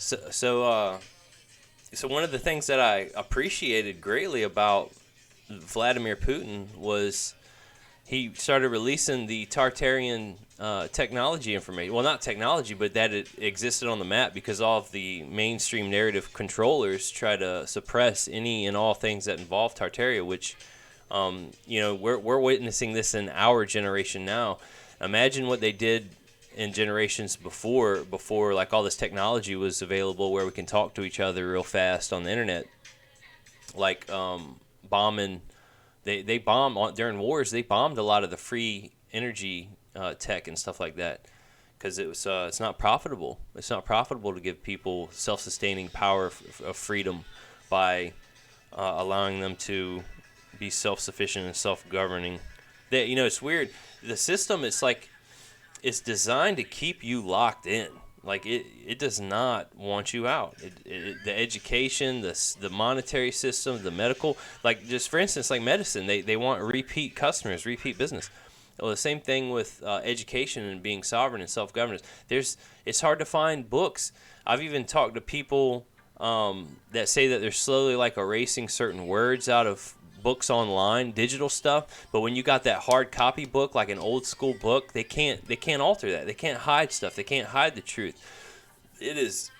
So one of the things that I appreciated greatly about Vladimir Putin was he started releasing the Tartarian technology information. Well, not technology, but that it existed on the map because all of the mainstream narrative controllers try to suppress any and all things that involve Tartaria, which, we're witnessing this in our generation now. Imagine what they did in generations before like all this technology was available where we can talk to each other real fast on the internet, like bombing. They bombed during wars. They bombed a lot of the free energy tech and stuff like that because it's not profitable. It's not profitable to give people self-sustaining power of freedom by allowing them to be self-sufficient and self-governing. It's weird. The system is like it's designed to keep you locked in. Like it does not want you out. The education, the monetary system, the medical, like just for instance, like medicine, they want repeat customers, repeat business. Well, the same thing with education and being sovereign and self-governance. It's hard to find books. I've even talked to people that say that they're slowly like erasing certain words out of books online, digital stuff. But when you got that hard copy book, like an old school book, they can't alter that. They can't hide stuff. They can't hide the truth. There's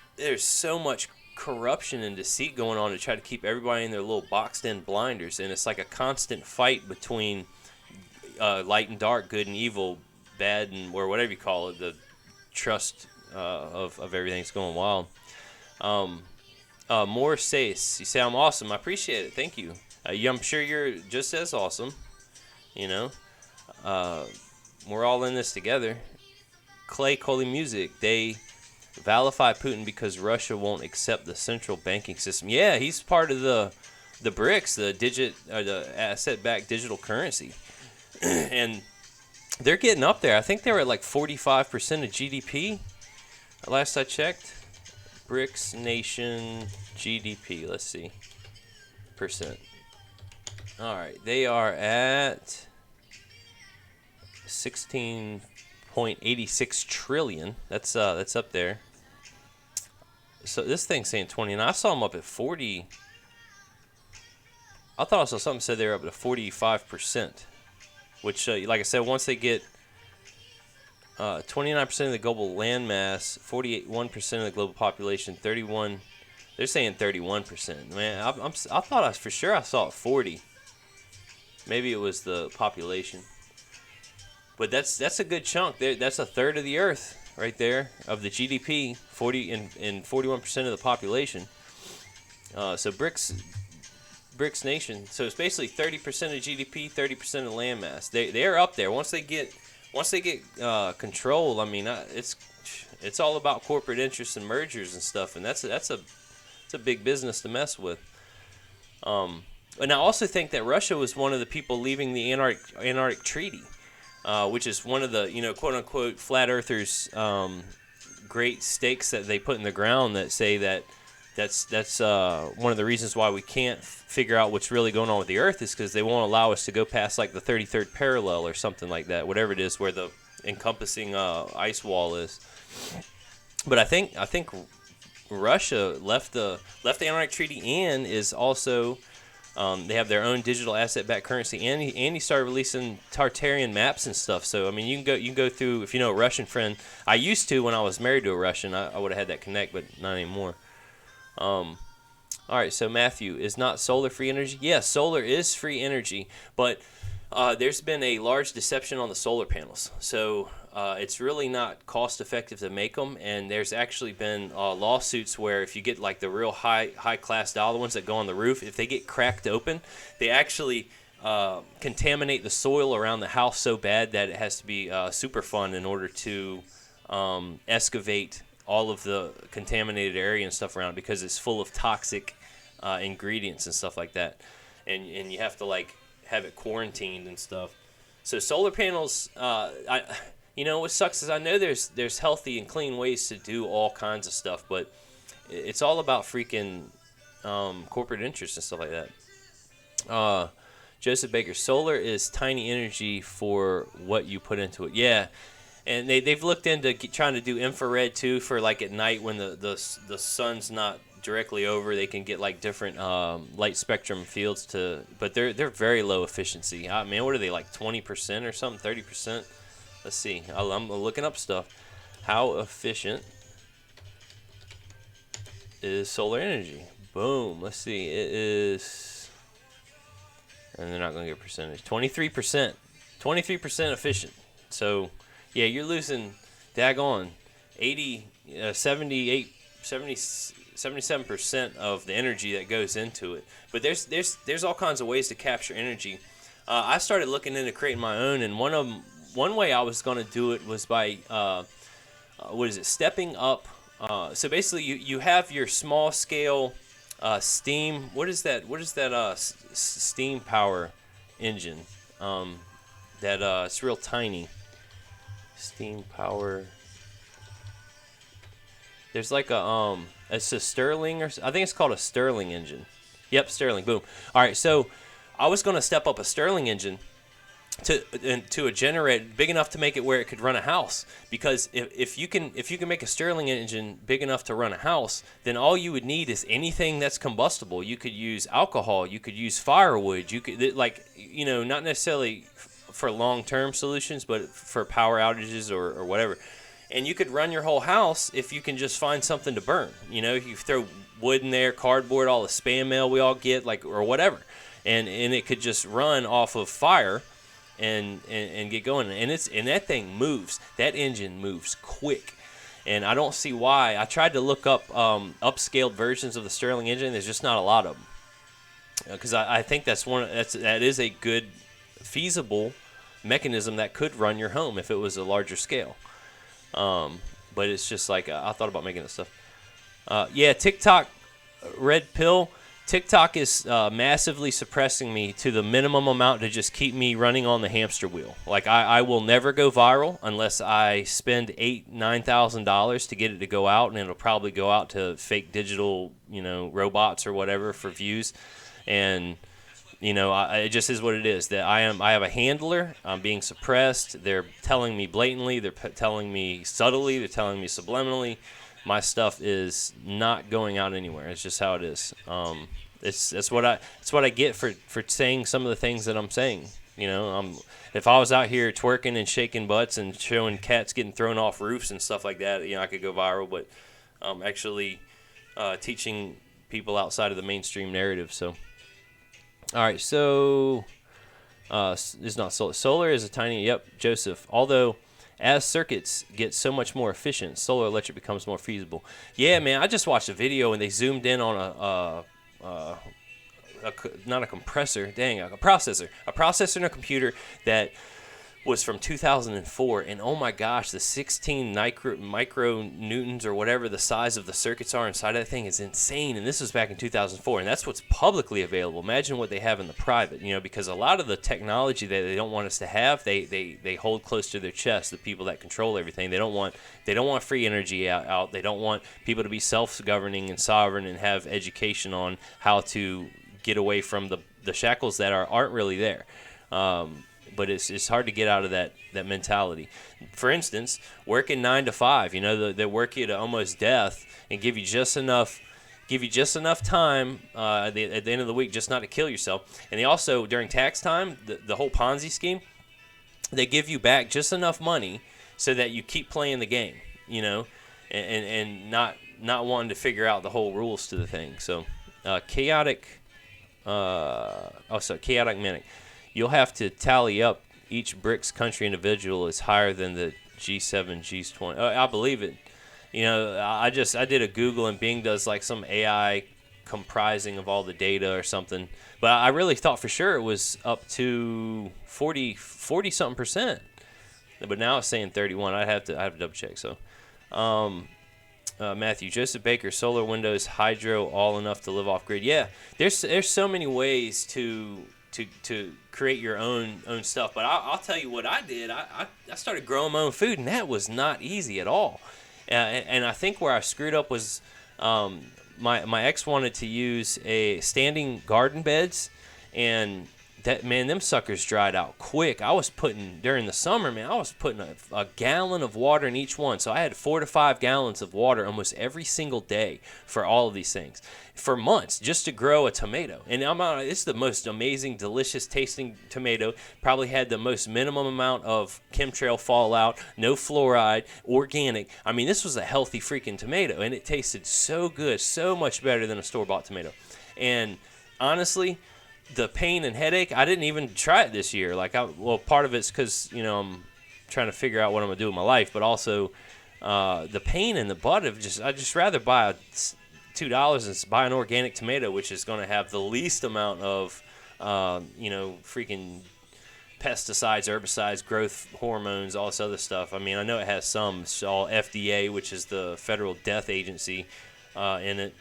so much corruption and deceit going on to try to keep everybody in their little boxed in blinders, and it's like a constant fight between light and dark, good and evil, bad and or whatever you call it. The trust of everything's going wild. More says, you say I'm awesome. I appreciate it. Thank you. I'm sure you're just as awesome. You know, we're all in this together. Clay Coley Music, they vilify Putin because Russia won't accept the central banking system. Yeah, he's part of the BRICS, the asset-backed digital currency, and they're getting up there. I think they were at like 45% of GDP. Last I checked, BRICS nation GDP. Let's see, percent. All right, they are at 16.86 trillion. That's up there. So this thing's saying 20, and I saw them up at 40. I thought I saw something said they were up to 45%, which, like I said, once they get 29% of the global landmass, 1% of the global population, 31. They're saying 31%. Man, I thought for sure I saw it 40. Maybe it was the population, but that's a good chunk. That's a third of the Earth right there of the GDP, 40 and 41% of the population. So BRICS nation. So it's basically 30% of GDP, 30% of landmass. They're up there. Once they get control, I mean, it's all about corporate interests and mergers and stuff, and that's a big business to mess with. And I also think that Russia was one of the people leaving the Antarctic Treaty, which is one of the quote unquote flat earthers' great stakes that they put in the ground that say that's one of the reasons why we can't figure out what's really going on with the Earth is because they won't allow us to go past like the 33rd parallel or something like that, whatever it is where the encompassing ice wall is. But I think Russia left the Antarctic Treaty and is also they have their own digital asset-backed currency, and he started releasing Tartarian maps and stuff. So I mean, you can go through if you know a Russian friend. I used to when I was married to a Russian. I would have had that connect, but not anymore. All right, so Matthew, is not solar free energy? Yes, solar is free energy, but there's been a large deception on the solar panels. So it's really not cost effective to make them, and there's actually been lawsuits where if you get like the real high class dollar ones that go on the roof, if they get cracked open, they actually contaminate the soil around the house so bad that it has to be Superfund in order to excavate all of the contaminated area and stuff around because it's full of toxic ingredients and stuff like that, and you have to like have it quarantined and stuff. So solar panels, what sucks is I know there's healthy and clean ways to do all kinds of stuff, but it's all about freaking corporate interests and stuff like that. Joseph Baker, solar is tiny energy for what you put into it. Yeah. And they've looked into trying to do infrared too for like at night when the sun's not directly over. They can get like different light spectrum fields but they're very low efficiency. I mean, what are they, like 20% or something, 30%? Let's see. I'm looking up stuff. How efficient is solar energy? Boom. Let's see. It is, and they're not going to get a percentage. 23%. 23% efficient. So, yeah, you're losing daggone 77% of the energy that goes into it. But there's all kinds of ways to capture energy. I started looking into creating my own, and one way I was going to do it was by stepping up. So basically, you have your small scale steam. What is that? Steam power engine? It's real tiny. Steam power. There's like it's a Stirling, or I think it's called a Stirling engine. Yep, Stirling. Boom. All right, so I was going to step up a Stirling engine to a generator big enough to make it where it could run a house. Because if you can make a Stirling engine big enough to run a house, then all you would need is anything that's combustible. You could use alcohol. You could use firewood. You could, like, not necessarily for long-term solutions, but for power outages or whatever. And you could run your whole house if you can just find something to burn. You throw wood in there, cardboard, all the spam mail we all get, or whatever, and it could just run off of fire and get going. And that thing moves. That engine moves quick. And I don't see why. I tried to look up upscaled versions of the Stirling engine. There's just not a lot of them. Because I think that is a good, feasible mechanism that could run your home if it was a larger scale. But it's just like, I thought about making this stuff. TikTok, red pill. TikTok is massively suppressing me to the minimum amount to just keep me running on the hamster wheel. Like, I will never go viral unless I spend $8,000-$9,000 to get it to go out, and it'll probably go out to fake digital, robots or whatever for views. And it just is what it is. That I have a handler. I'm being suppressed. They're telling me blatantly. They're telling me subtly. They're telling me subliminally. My stuff is not going out anywhere. It's just how it is. It's what I get for saying some of the things that I'm saying. If I was out here twerking and shaking butts and showing cats getting thrown off roofs and stuff like that, I could go viral. But actually teaching people outside of the mainstream narrative. So. All right, so it's not solar. Solar is a tiny, Joseph. Although, as circuits get so much more efficient, solar electric becomes more feasible. Yeah, man, I just watched a video and they zoomed in on not a compressor, a processor in a computer that was from 2004, and oh my gosh, the 16 micro newtons or whatever the size of the circuits are inside of that thing is insane. And this was back in 2004, and that's what's publicly available. Imagine what they have in the private, because a lot of the technology that they don't want us to have, they hold close to their chest. The people that control everything, they don't want free energy out. They don't want people to be self-governing and sovereign and have education on how to get away from the shackles that aren't really there. But it's hard to get out of that mentality. For instance, working 9 to 5, they work you to almost death and give you just enough time at the end of the week just not to kill yourself. And they also, during tax time, the whole Ponzi scheme, they give you back just enough money so that you keep playing the game, and not wanting to figure out the whole rules to the thing. So chaotic manic. You'll have to tally up each BRICS country individual is higher than the G7, G20. I believe it. I did a Google, and Bing does like some AI comprising of all the data or something. But I really thought for sure it was up to 40 something percent. But now it's saying 31. I have to double check. So, Matthew, Joseph Baker, solar, windows, hydro, all enough to live off grid. Yeah, there's so many ways to create your own stuff. But I'll tell you what I did. I started growing my own food, and that was not easy at all. And I think where I screwed up was my ex wanted to use a standing garden beds, and them suckers dried out quick. I was putting during the summer, man. I was putting a gallon of water in each one, so I had 4 to 5 gallons of water almost every single day for all of these things for months just to grow a tomato. And it's the most amazing, delicious tasting tomato. Probably had the most minimum amount of chemtrail fallout, no fluoride, organic. I mean, this was a healthy freaking tomato, and it tasted so good, so much better than a store-bought tomato. And honestly, the pain and headache, I didn't even try it this year. Part of it's because, I'm trying to figure out what I'm going to do with my life, but also the pain in the butt of I'd just rather buy $2 and buy an organic tomato, which is going to have the least amount of, freaking pesticides, herbicides, growth hormones, all this other stuff. I mean, I know it has some. It's all FDA, which is the Federal Death Agency, in it.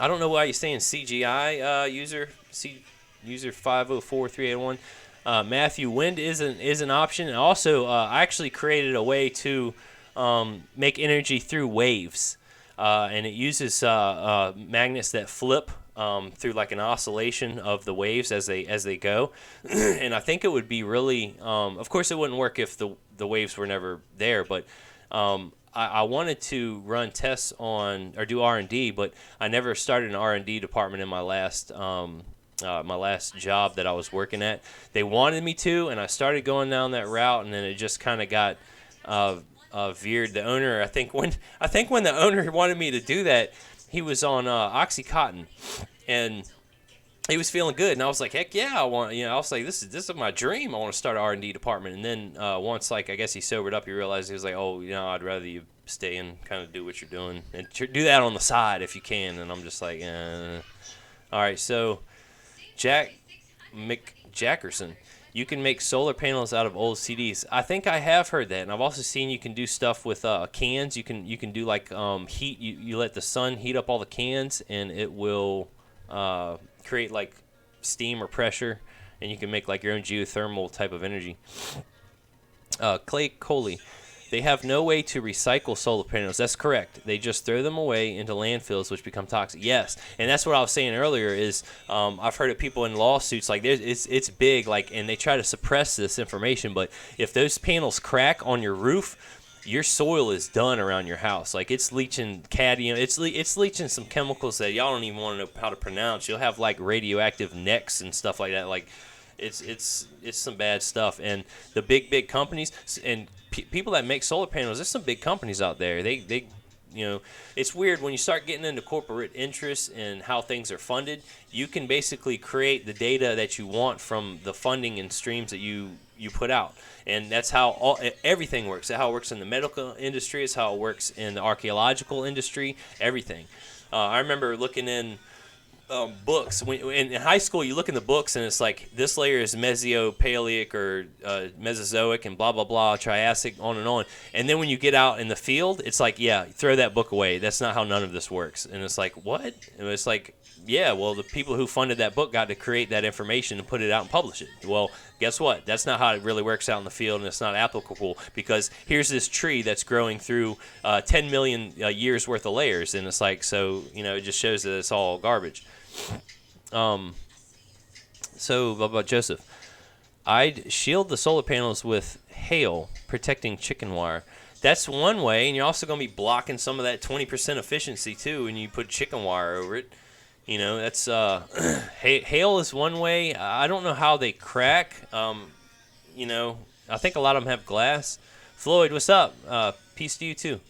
I don't know why you're saying CGI user 5043801. Matthew, wind is an option. And also, I actually created a way to make energy through waves, and it uses magnets that flip through like an oscillation of the waves as they go. And I think it would be really. Of course, it wouldn't work if the waves were never there, but. I wanted to run tests on or do R&D, but I never started an R&D department in my last job that I was working at. They wanted me to, and I started going down that route, and then it just kind of got veered. The owner, I think when the owner wanted me to do that, he was on OxyContin, and he was feeling good, and I was like, heck yeah, I want. I was like, this is my dream. I want to start an R&D department. And then once, I guess he sobered up, he realized he was like, oh, I'd rather you stay and kind of do what you're doing and do that on the side if you can. And I'm just like, all right. So, Jack McJackerson, you can make solar panels out of old CDs. I think I have heard that, and I've also seen you can do stuff with cans. You can do like heat. You let the sun heat up all the cans, and it will. Create like steam or pressure, and you can make like your own geothermal type of energy. Clay Coley, they have no way to recycle solar panels. That's correct. They just throw them away into landfills, which become toxic. Yes, and that's what I was saying earlier. Is I've heard of people in lawsuits like it's big, and they try to suppress this information. But if those panels crack on your roof, your soil is done around your house. Like it's leaching cadmium. It's leaching some chemicals that y'all don't even want to know how to pronounce. You'll have like radioactive necks and stuff like that. Like it's some bad stuff. And the big companies and people that make solar panels, there's some big companies out there. They it's weird when you start getting into corporate interests and how things are funded. You can basically create the data that you want from the funding and streams that you put out. And that's how everything works. That's how it works in the medical industry. It's how it works in the archaeological industry. Everything. I remember looking in books. In high school, you look in the books, and it's like this layer is Mesopaleozoic or Mesozoic and blah, blah, blah, Triassic, on and on. And then when you get out in the field, it's like, yeah, throw that book away. That's not how none of this works. And it's like, what? And it's like, yeah, well, the people who funded that book got to create that information and put it out and publish it. Well, guess what? That's not how it really works out in the field, and it's not applicable because here's this tree that's growing through 10 million years worth of layers, and it's like, so, it just shows that it's all garbage. So, about Joseph, I'd shield the solar panels with hail, protecting chicken wire. That's one way, and you're also going to be blocking some of that 20% efficiency, too, when you put chicken wire over it. That's hail is one way. I don't know how they crack. I think a lot of them have glass. Floyd, what's up? Peace to you too.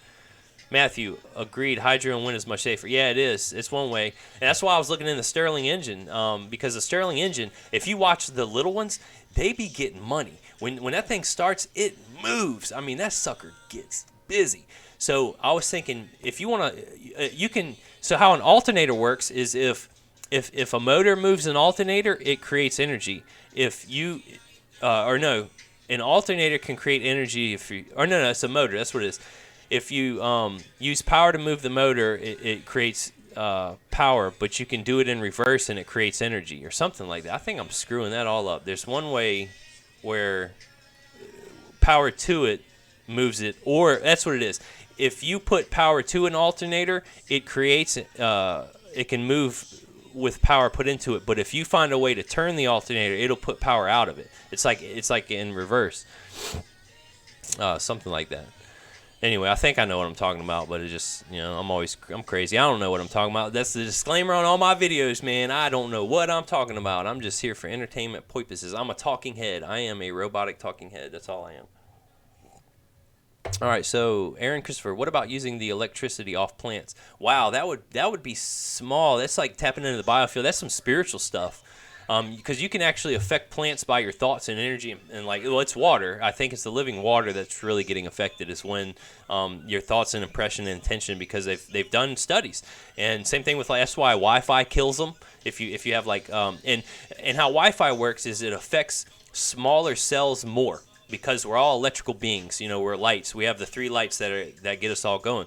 Matthew, agreed. Hydro and wind is much safer. Yeah, it is. It's one way, and that's why I was looking in the Stirling engine. Because the Stirling engine, if you watch the little ones, they be getting money. When that thing starts, it moves. I mean, that sucker gets busy. So I was thinking, if you want to, you can. So how an alternator works is if a motor moves an alternator, it creates energy. An alternator can create energy it's a motor. That's what it is. If you use power to move the motor, it creates power, but you can do it in reverse and it creates energy or something like that. I think I'm screwing that all up. There's one way where power to it moves it, or that's what it is. If you put power to an alternator, it creates it can move with power put into it, but if you find a way to turn the alternator, it'll put power out of it. It's like in reverse, something like that. Anyway, I think I know what I'm talking about, but it just, I'm crazy. I don't know what I'm talking about. That's the disclaimer on all my videos, man. I don't know what I'm talking about. I'm just here for entertainment purposes. I'm a talking head. I am a robotic talking head. That's all I am. All right, so Aaron Christopher, what about using the electricity off plants? Wow, that would be small. That's like tapping into the biofield. That's some spiritual stuff. Because you can actually affect plants by your thoughts and energy, and it's water. I think it's the living water that's really getting affected is when your thoughts and impression and intention, because they've done studies, and same thing with that's why Wi-Fi kills them. If you have and how Wi-Fi works is it affects smaller cells more, because we're all electrical beings. We're lights. We have the 3 lights that get us all going,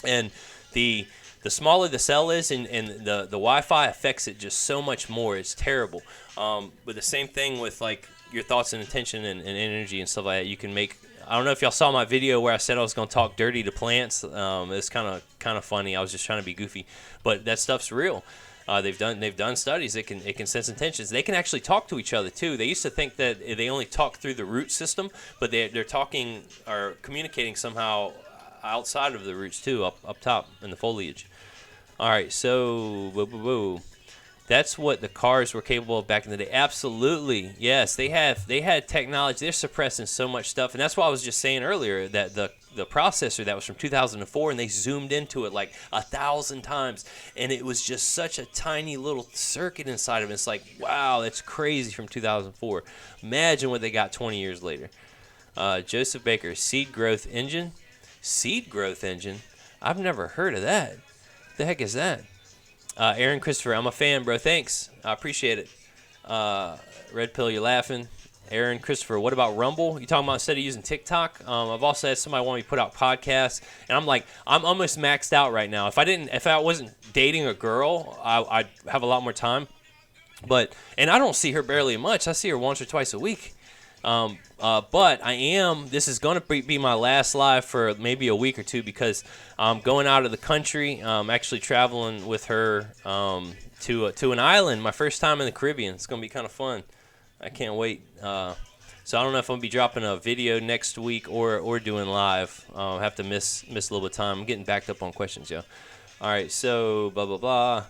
and the smaller the cell is, and the Wi-Fi affects it just so much more. It's terrible. But the same thing with your thoughts and intention and energy and stuff like that. You can make. I don't know if y'all saw my video where I said I was going to talk dirty to plants. It's kind of funny. I was just trying to be goofy, but that stuff's real. They've done studies. It can sense intentions. They can actually talk to each other too. They used to think that they only talk through the root system, but they're talking or communicating somehow outside of the roots too, up top in the foliage. All right, so that's what the cars were capable of back in the day. Absolutely, yes, they had technology. They're suppressing so much stuff, and that's why I was just saying earlier that the processor that was from 2004, and they zoomed into it like 1,000 times, and it was just such a tiny little circuit inside of it. It's like, wow, that's crazy from 2004. Imagine what they got 20 years later. Joseph Baker, seed growth engine. Seed growth engine? I've never heard of that. The heck is that? Aaron Christopher, I'm a fan, bro. Thanks. I appreciate it. Red Pill, you're laughing. Aaron Christopher, what about Rumble? You talking about instead of using TikTok? I've also had somebody want me to put out podcasts, and I'm almost maxed out right now. If I wasn't dating a girl, I'd have a lot more time. And I don't see her barely much. I see her once or twice a week. But this is going to be my last live for maybe a week or two, because I'm going out of the country. I'm actually traveling with her to an island, my first time in the Caribbean. It's going to be kind of fun. I can't wait. So I don't know if I'm going to be dropping a video next week or doing live. I'll have to miss a little bit of time. I'm getting backed up on questions, yo. All right, so blah, blah, blah.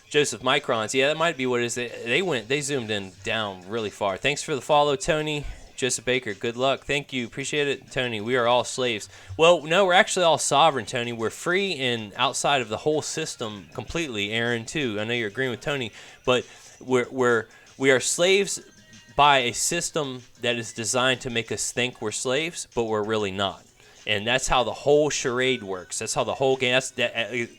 Joseph, microns. Yeah, that might be what it is. They zoomed in down really far. Thanks for the follow, Tony. Joseph Baker, good luck. Thank you. Appreciate it, Tony. We are all slaves. Well, no, we're actually all sovereign, Tony. We're free and outside of the whole system completely. Aaron, too. I know you're agreeing with Tony, but we are slaves by a system that is designed to make us think we're slaves, but we're really not. And that's how the whole charade works. That's how the whole game.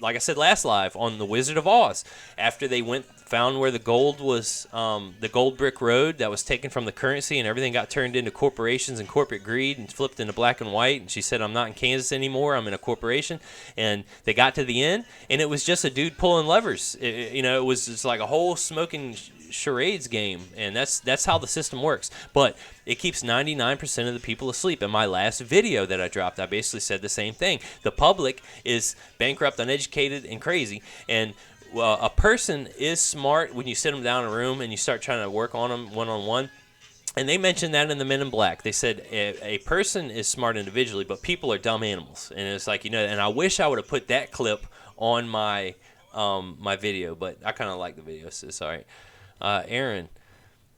Like I said last live on the Wizard of Oz, after they found where the gold was, the gold brick road that was taken from the currency, and everything got turned into corporations and corporate greed and flipped into black and white. And she said, "I'm not in Kansas anymore. I'm in a corporation." And they got to the end, and it was just a dude pulling levers. It was just like a whole smoking charades game, and that's how the system works. But it keeps 99% of the people asleep. In my last video that I dropped, I basically said the same thing. The public is bankrupt, uneducated, and crazy, and a person is smart when you sit them down in a room and you start trying to work on them one-on-one. And they mentioned that in the Men in Black. They said a person is smart individually, but people are dumb animals. And it's like, and I wish I would have put that clip on my video, but I kind of like the video, so it's all right. Aaron,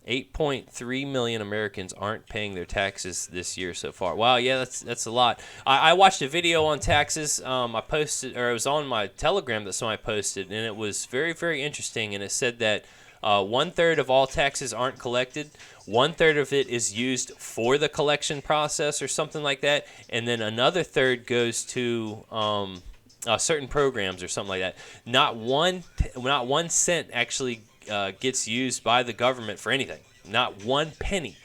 8.3 million Americans aren't paying their taxes this year so far. Wow, yeah, that's a lot. I watched a video on taxes. I posted, or it was on my Telegram that somebody posted, and it was very, very interesting. And it said that 1/3 of all taxes aren't collected. 1/3 of it is used for the collection process or something like that, and then another third goes to certain programs or something like that. Not one cent actually gets used by the government for anything. Not one penny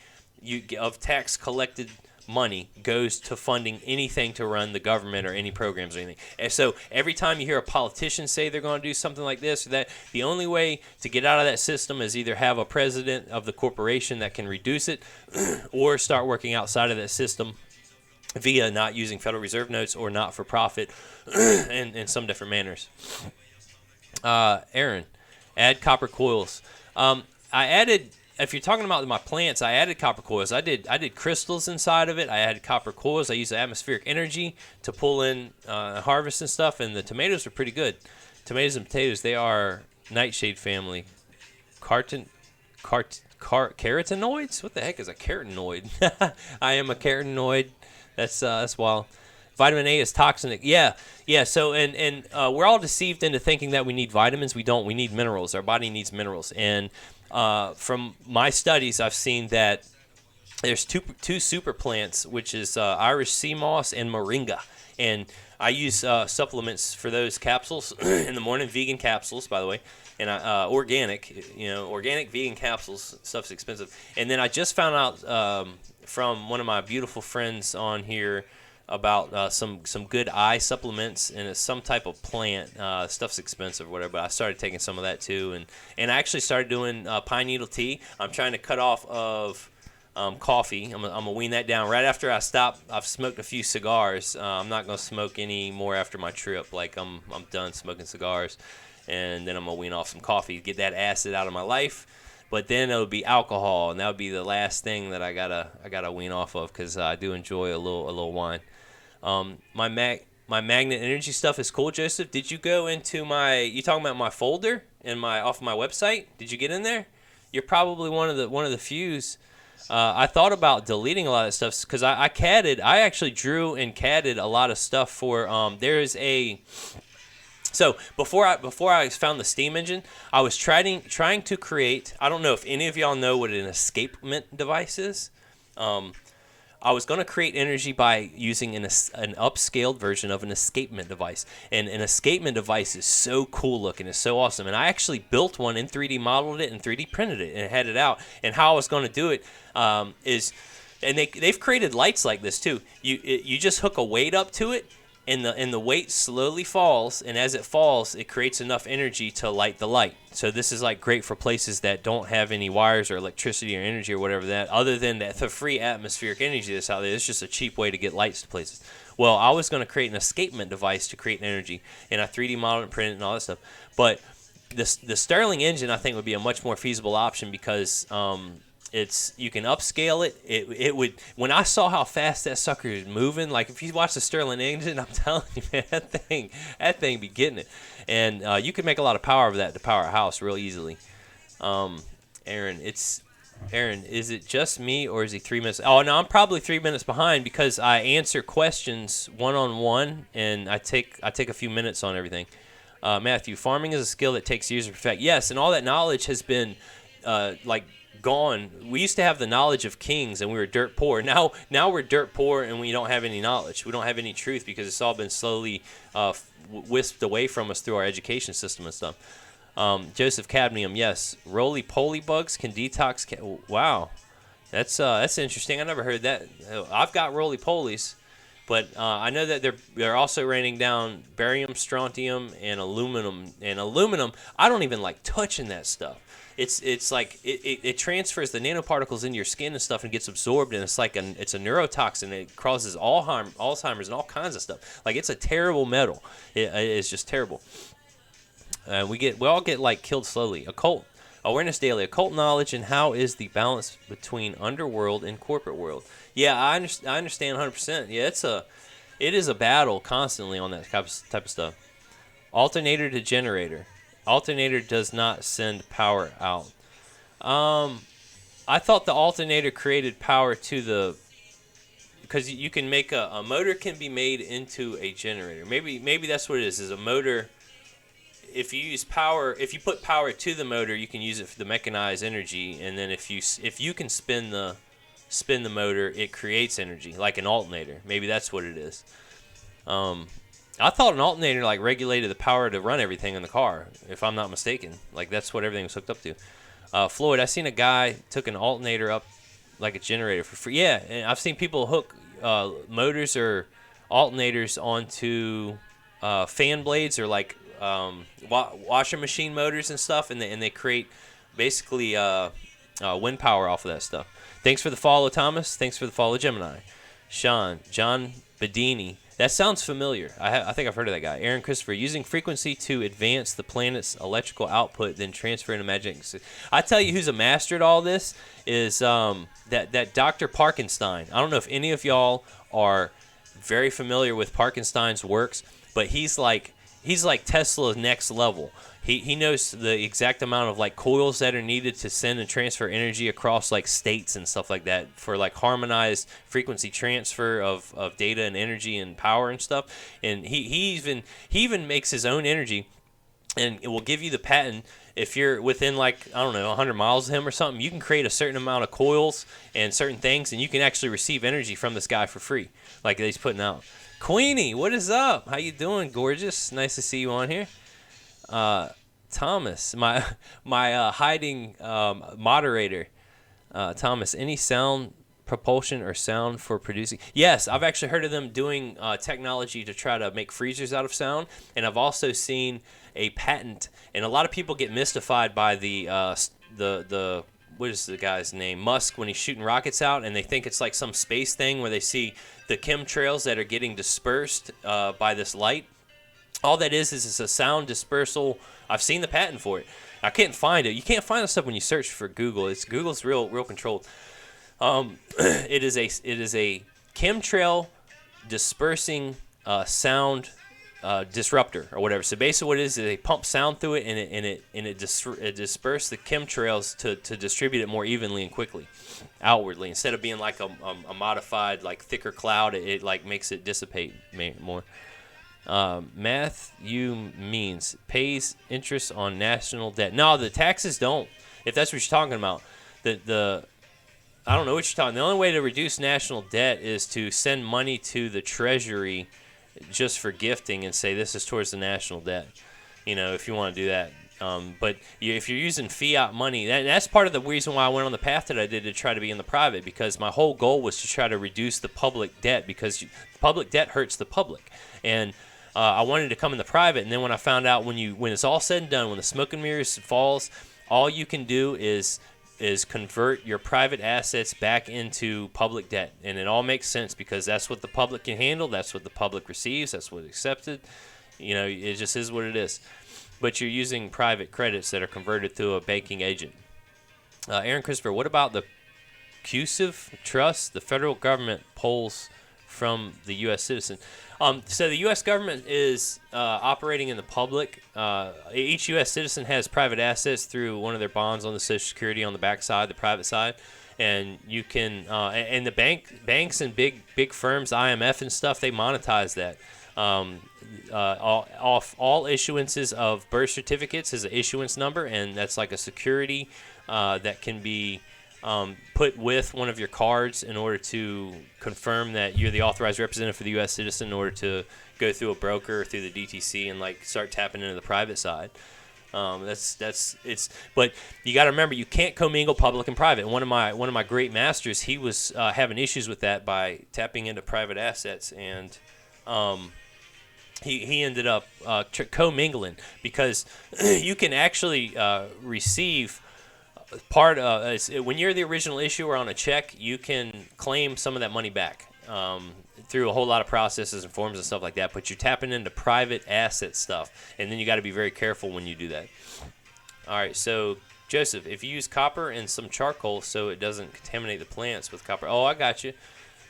of tax collected money goes to funding anything to run the government or any programs or anything. And so every time you hear a politician say they're going to do something like this or that, the only way to get out of that system is either have a president of the corporation that can reduce it or start working outside of that system via not using Federal Reserve notes or not-for-profit in some different manners. Aaron, Add copper coils. I added. If you're talking about my plants, I added copper coils. I did crystals inside of it. I added copper coils. I used atmospheric energy to pull in harvest and stuff. And the tomatoes are pretty good. Tomatoes and potatoes, they are nightshade family. Carotenoids? What the heck is a carotenoid? I am a carotenoid. That's wild. Vitamin A is toxic. Yeah. So and we're all deceived into thinking that we need vitamins. We don't. We need minerals. Our body needs minerals. And from my studies, I've seen that there's two super plants, which is Irish sea moss and moringa. And I use supplements for those capsules in the morning, vegan capsules, by the way, and organic, organic vegan capsules. Stuff's expensive. And then I just found out from one of my beautiful friends on here about some good eye supplements, and it's some type of plant. Stuff's expensive or whatever, but I started taking some of that too. And I actually started doing pine needle tea. I'm trying to cut off of coffee. I'm gonna wean that down. Right after I stop, I've smoked a few cigars. I'm not gonna smoke any more after my trip. Like I'm done smoking cigars, and then I'm gonna wean off some coffee, get that acid out of my life. But then it'll be alcohol, and that would be the last thing that I gotta wean off of, because I do enjoy a little wine. My magnet energy stuff is cool, Joseph. Did you go into you talking about my folder off of my website? Did you get in there? You're probably one of the fews. I thought about deleting a lot of stuff because I actually drew and CAD'd a lot of stuff for So before I found the steam engine, I was trying to create. I don't know if any of y'all know what an escapement device is. I was going to create energy by using an upscaled version of an escapement device. And an escapement device is so cool looking. It's so awesome. And I actually built one in 3D, modeled it, and 3D printed it, and had it out. And how I was going to do it is, and they've created lights like this too. You just hook a weight up to it, and the weight slowly falls, and as it falls, it creates enough energy to light the light. So this is like great for places that don't have any wires or electricity or energy or whatever that, other than the free atmospheric energy that's out there. It's just a cheap way to get lights to places. Well, I was going to create an escapement device to create energy, and I 3D modeled and printed and all that stuff. But the Stirling engine, I think, would be a much more feasible option because you can upscale it. It would, when I saw how fast that sucker is moving, like if you watch the Stirling engine, I'm telling you, man, that thing be getting it. And you can make a lot of power of that to power a house real easily. Aaron, is it just me or is he 3 minutes? Oh no, I'm probably 3 minutes behind because I answer questions one-on-one, and I take a few minutes on everything. Matthew, farming is a skill that takes years to perfect. Yes, and all that knowledge has been gone. We used to have the knowledge of kings, and we were dirt poor. Now we're dirt poor, and we don't have any knowledge. We don't have any truth because it's all been slowly whisked away from us through our education system and stuff. Joseph Cadmium, yes. Roly-poly bugs can detox. Wow, that's interesting. I never heard that. I've got roly-polies, but I know that they're also raining down barium, strontium, and aluminum. And aluminum, I don't even like touching that stuff. It's like it transfers the nanoparticles into your skin and stuff and gets absorbed, and it's a neurotoxin. It causes Alzheimer's and all kinds of stuff. Like, it's a terrible metal. It's just terrible. We all get like killed slowly. Occult awareness daily. Occult knowledge, and how is the balance between underworld and corporate world? Yeah, I understand 100%. Yeah, it is a battle constantly on that type of stuff. Alternator to generator. Alternator does not send power out. I thought the alternator created power to because you can make a motor can be made into a generator. Maybe that's what it is. Is a motor. If you put power to the motor, you can use it for the mechanized energy, and then if you can spin the motor, it creates energy like an alternator. Maybe that's what it is. I thought an alternator like regulated the power to run everything in the car, if I'm not mistaken. Like, that's what everything was hooked up to. Floyd, I seen a guy took an alternator up like a generator for free. Yeah, and I've seen people hook motors or alternators onto fan blades or like washing machine motors and stuff, and they create basically wind power off of that stuff. Thanks for the follow, Thomas. Thanks for the follow, Gemini. John Bedini. That sounds familiar. I think I've heard of that guy, Aaron Christopher, using frequency to advance the planet's electrical output, then transfer into magic. I tell you, who's a master at all this is that Dr. Parkenstein. I don't know if any of y'all are very familiar with Parkenstein's works, but he's like Tesla's next level. He knows the exact amount of like coils that are needed to send and transfer energy across like states and stuff like that for like harmonized frequency transfer of data and energy and power and stuff. And he even makes his own energy, and it will give you the patent. If you're within like, I don't know, 100 miles of him or something, you can create a certain amount of coils and certain things, and you can actually receive energy from this guy for free, like he's putting out. Queenie, what is up? How you doing, gorgeous? Nice to see you on here. Thomas, my hiding moderator. Thomas, any sound propulsion or sound for producing? Yes, I've actually heard of them doing technology to try to make freezers out of sound, and I've also seen a patent. And a lot of people get mystified by the what is the guy's name? Musk, when he's shooting rockets out, and they think it's like some space thing where they see the chemtrails that are getting dispersed by this light. All that is it's a sound dispersal. I've seen the patent for it. I can't find it. You can't find this stuff when you search for Google. Google's real controlled. It is a chemtrail dispersing sound disruptor or whatever. So basically, what it is they pump sound through it, and it disperses the chemtrails to distribute it more evenly and quickly outwardly, instead of being like a modified like thicker cloud. It like makes it dissipate more. Matthew means pays interest on national debt. No, the taxes don't. If that's what you're talking about, the I don't know what you're talking. The only way to reduce national debt is to send money to the Treasury just for gifting and say this is towards the national debt. You know, if you want to do that. But if you're using fiat money, that's part of the reason why I went on the path that I did to try to be in the private, because my whole goal was to try to reduce the public debt, because public debt hurts the public. And I wanted to come in the private, and then when I found out when it's all said and done, when the smoke and mirrors falls, all you can do is convert your private assets back into public debt. And it all makes sense, because that's what the public can handle, that's what the public receives, that's what's accepted. You know, it just is what it is. But you're using private credits that are converted through a banking agent. Aaron Christopher, what about the CUSIV trust the federal government pulls from the U.S. citizen? So the U.S. government is operating in the public. Each U.S. citizen has private assets through one of their bonds on the Social Security on the back side, the private side. And you can, and the banks and big firms, IMF and stuff, they monetize that. All issuances of birth certificates is an issuance number, and that's like a security that can be put with one of your cards in order to confirm that you're the authorized representative for the U.S. citizen, in order to go through a broker or through the DTC and like start tapping into the private side. But you got to remember, you can't commingle public and private. And one of my great masters, he was having issues with that by tapping into private assets, and he ended up commingling, because you can actually receive part of when you're the original issuer on a check, you can claim some of that money back through a whole lot of processes and forms and stuff like that. But you're tapping into private asset stuff, and then you got to be very careful when you do that. All right, so Joseph, if you use copper and some charcoal so it doesn't contaminate the plants with copper. Oh, I got you.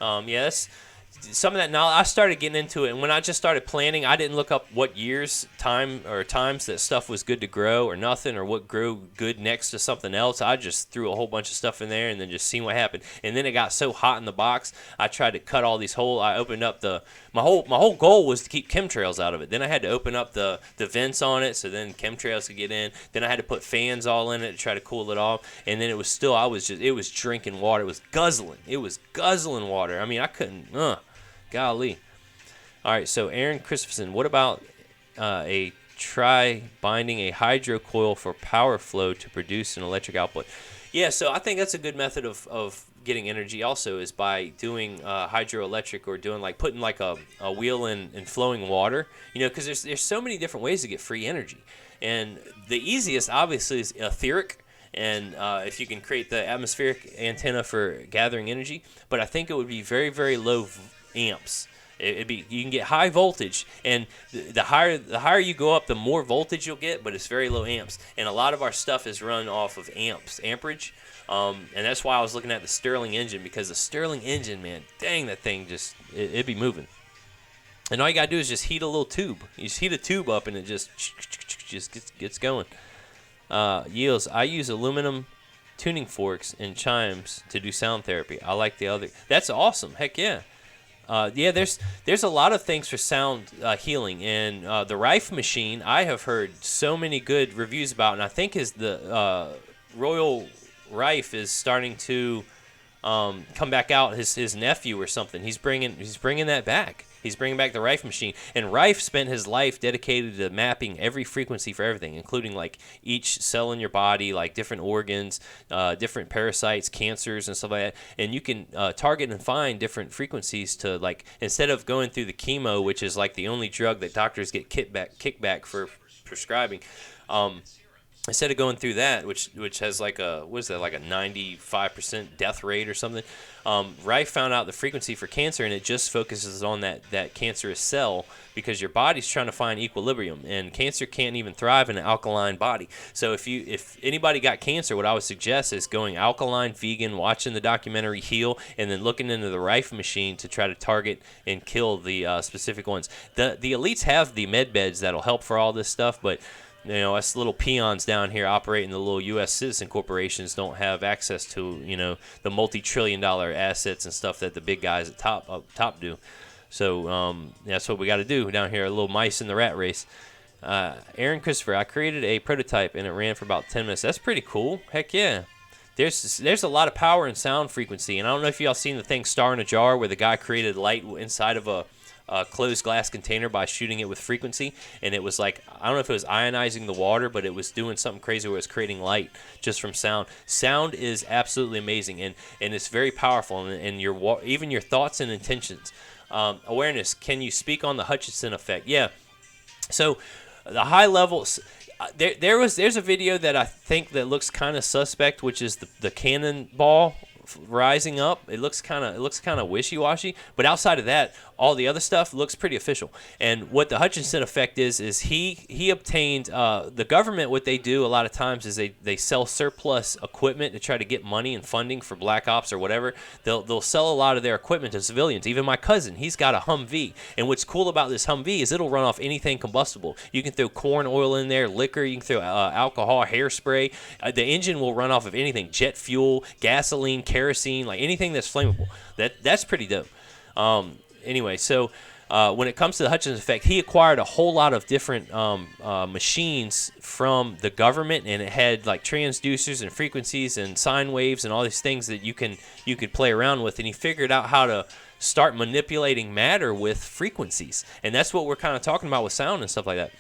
Yeah, that's some of that knowledge. I started getting into it, and when I just started planting, I didn't look up what times that stuff was good to grow or nothing, or what grew good next to something else. I just threw a whole bunch of stuff in there and then just seen what happened. And then it got so hot in the box, I tried to cut all these holes. I opened up my whole goal was to keep chemtrails out of it. Then I had to open up the vents on it so then chemtrails could get in. Then I had to put fans all in it to try to cool it off. And then it was drinking water. It was guzzling water. I mean, I couldn't. Golly. All right, so Aaron Christopherson, what about binding a hydro coil for power flow to produce an electric output? Yeah, so I think that's a good method of getting energy also, is by doing hydroelectric, or doing like putting like a wheel in flowing water, you know, because there's so many different ways to get free energy. And the easiest, obviously, is etheric. And if you can create the atmospheric antenna for gathering energy. But I think it would be very, very low amps. It'd be, you can get high voltage, and the higher you go up, the more voltage you'll get, but it's very low amps. And a lot of our stuff is run off of amperage, and that's why I was looking at the Stirling engine, because the Stirling engine, man, dang, that thing it'd be moving. And all you gotta do is just heat a little tube. You just heat a tube up, and it just gets going. Yields. I use aluminum tuning forks and chimes to do sound therapy. I like the other. That's awesome. Heck yeah. There's a lot of things for sound healing, and the Rife machine I have heard so many good reviews about, and I think the Royal Rife is starting to come back out. His nephew or something. He's bringing that back. He's bringing back the Rife machine, and Rife spent his life dedicated to mapping every frequency for everything, including like each cell in your body, like different organs, different parasites, cancers, and stuff like that. And you can target and find different frequencies to, like, instead of going through the chemo, which is like the only drug that doctors get kickback for prescribing. Instead of going through that, which has like a 95% death rate or something, Rife found out the frequency for cancer, and it just focuses on that cancerous cell, because your body's trying to find equilibrium, and cancer can't even thrive in an alkaline body. So if anybody got cancer, what I would suggest is going alkaline, vegan, watching the documentary Heal, and then looking into the Rife machine to try to target and kill the specific ones. The elites have the med beds that'll help for all this stuff, but us little peons down here operating the little U.S. citizen corporations don't have access to, the multi-trillion-dollar assets and stuff that the big guys at top do. So that's what we got to do down here, a little mice in the rat race. Aaron Christopher, I created a prototype, and it ran for about 10 minutes. That's pretty cool. Heck yeah. There's a lot of power in sound frequency, and I don't know if y'all seen the thing Star in a Jar, where the guy created light inside of a closed glass container by shooting it with frequency, and it was like, I don't know if it was ionizing the water, but it was doing something crazy where it was creating light just from sound. Sound is absolutely amazing, and it's very powerful, and even your thoughts and intentions. Awareness. Can you speak on the Hutchinson effect? Yeah. So the high levels. There's a video that I think that looks kind of suspect, which is the cannonball rising up. It looks kind of wishy-washy, but outside of that, all the other stuff looks pretty official. And what the Hutchinson effect is he obtained the government. What they do a lot of times is they sell surplus equipment to try to get money and funding for black ops or whatever. They'll sell a lot of their equipment to civilians. Even my cousin, he's got a Humvee, and what's cool about this Humvee is it'll run off anything combustible. You can throw corn oil in there, liquor, you can throw alcohol, hairspray. The engine will run off of anything: jet fuel, gasoline, kerosene, like anything that's flammable. That's pretty dope. Anyway, so when it comes to the Hutchinson effect, he acquired a whole lot of different machines from the government, and it had like transducers and frequencies and sine waves and all these things that you could play around with, and he figured out how to start manipulating matter with frequencies, and that's what we're kind of talking about with sound and stuff like that.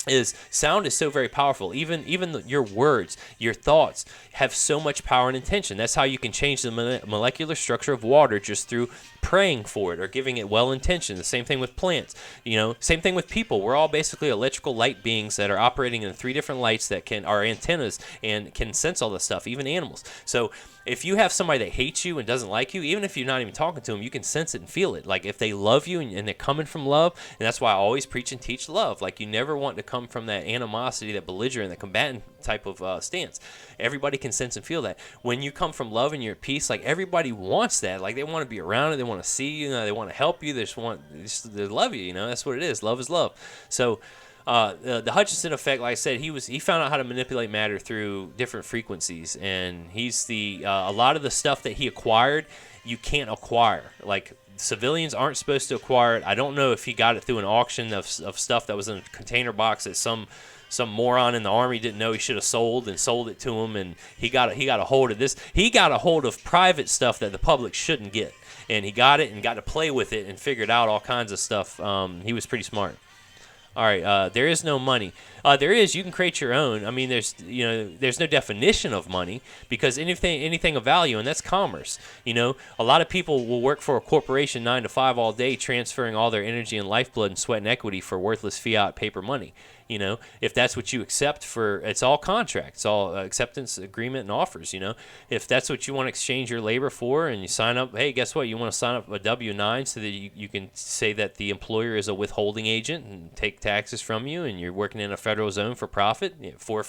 Is sound is so very powerful. Even your words, your thoughts have so much power and intention. That's how you can change the molecular structure of water, just through praying for it or giving it well intention. The same thing with plants. Same thing with people. We're all basically electrical light beings that are operating in 3 different lights that are antennas and can sense all this stuff. Even animals. So if you have somebody that hates you and doesn't like you, even if you're not even talking to them, you can sense it and feel it. Like if they love you and they're coming from love, and that's why I always preach and teach love. Like you never want to come from that animosity, that belligerent, that combatant type of stance. Everybody can sense and feel that. When you come from love and you're at peace, like everybody wants that. Like they want to be around it, they want to see you, they want to help you, they love you. That's what it is. Love is love. So the Hutchinson effect, like I said, he found out how to manipulate matter through different frequencies, and he's a lot of the stuff that he acquired, you can't acquire. Like civilians aren't supposed to acquire it. I don't know if he got it through an auction of stuff that was in a container box that some moron in the army didn't know he should have sold it to him, and he got a hold of this. He got a hold of private stuff that the public shouldn't get, and he got it and got to play with it and figured out all kinds of stuff. He was pretty smart. All right, there is no money. There is. You can create your own. I mean, there's no definition of money, because anything of value, and that's commerce. A lot of people will work for a corporation 9 to 5 all day, transferring all their energy and lifeblood and sweat and equity for worthless fiat paper money. if that's what you accept it's all contract. It's all acceptance agreement and offers, if that's what you want to exchange your labor for and you sign up, hey, guess what? You want to sign up a W-9 so that you can say that the employer is a withholding agent and take taxes from you and you're working in a federal zone for profit, for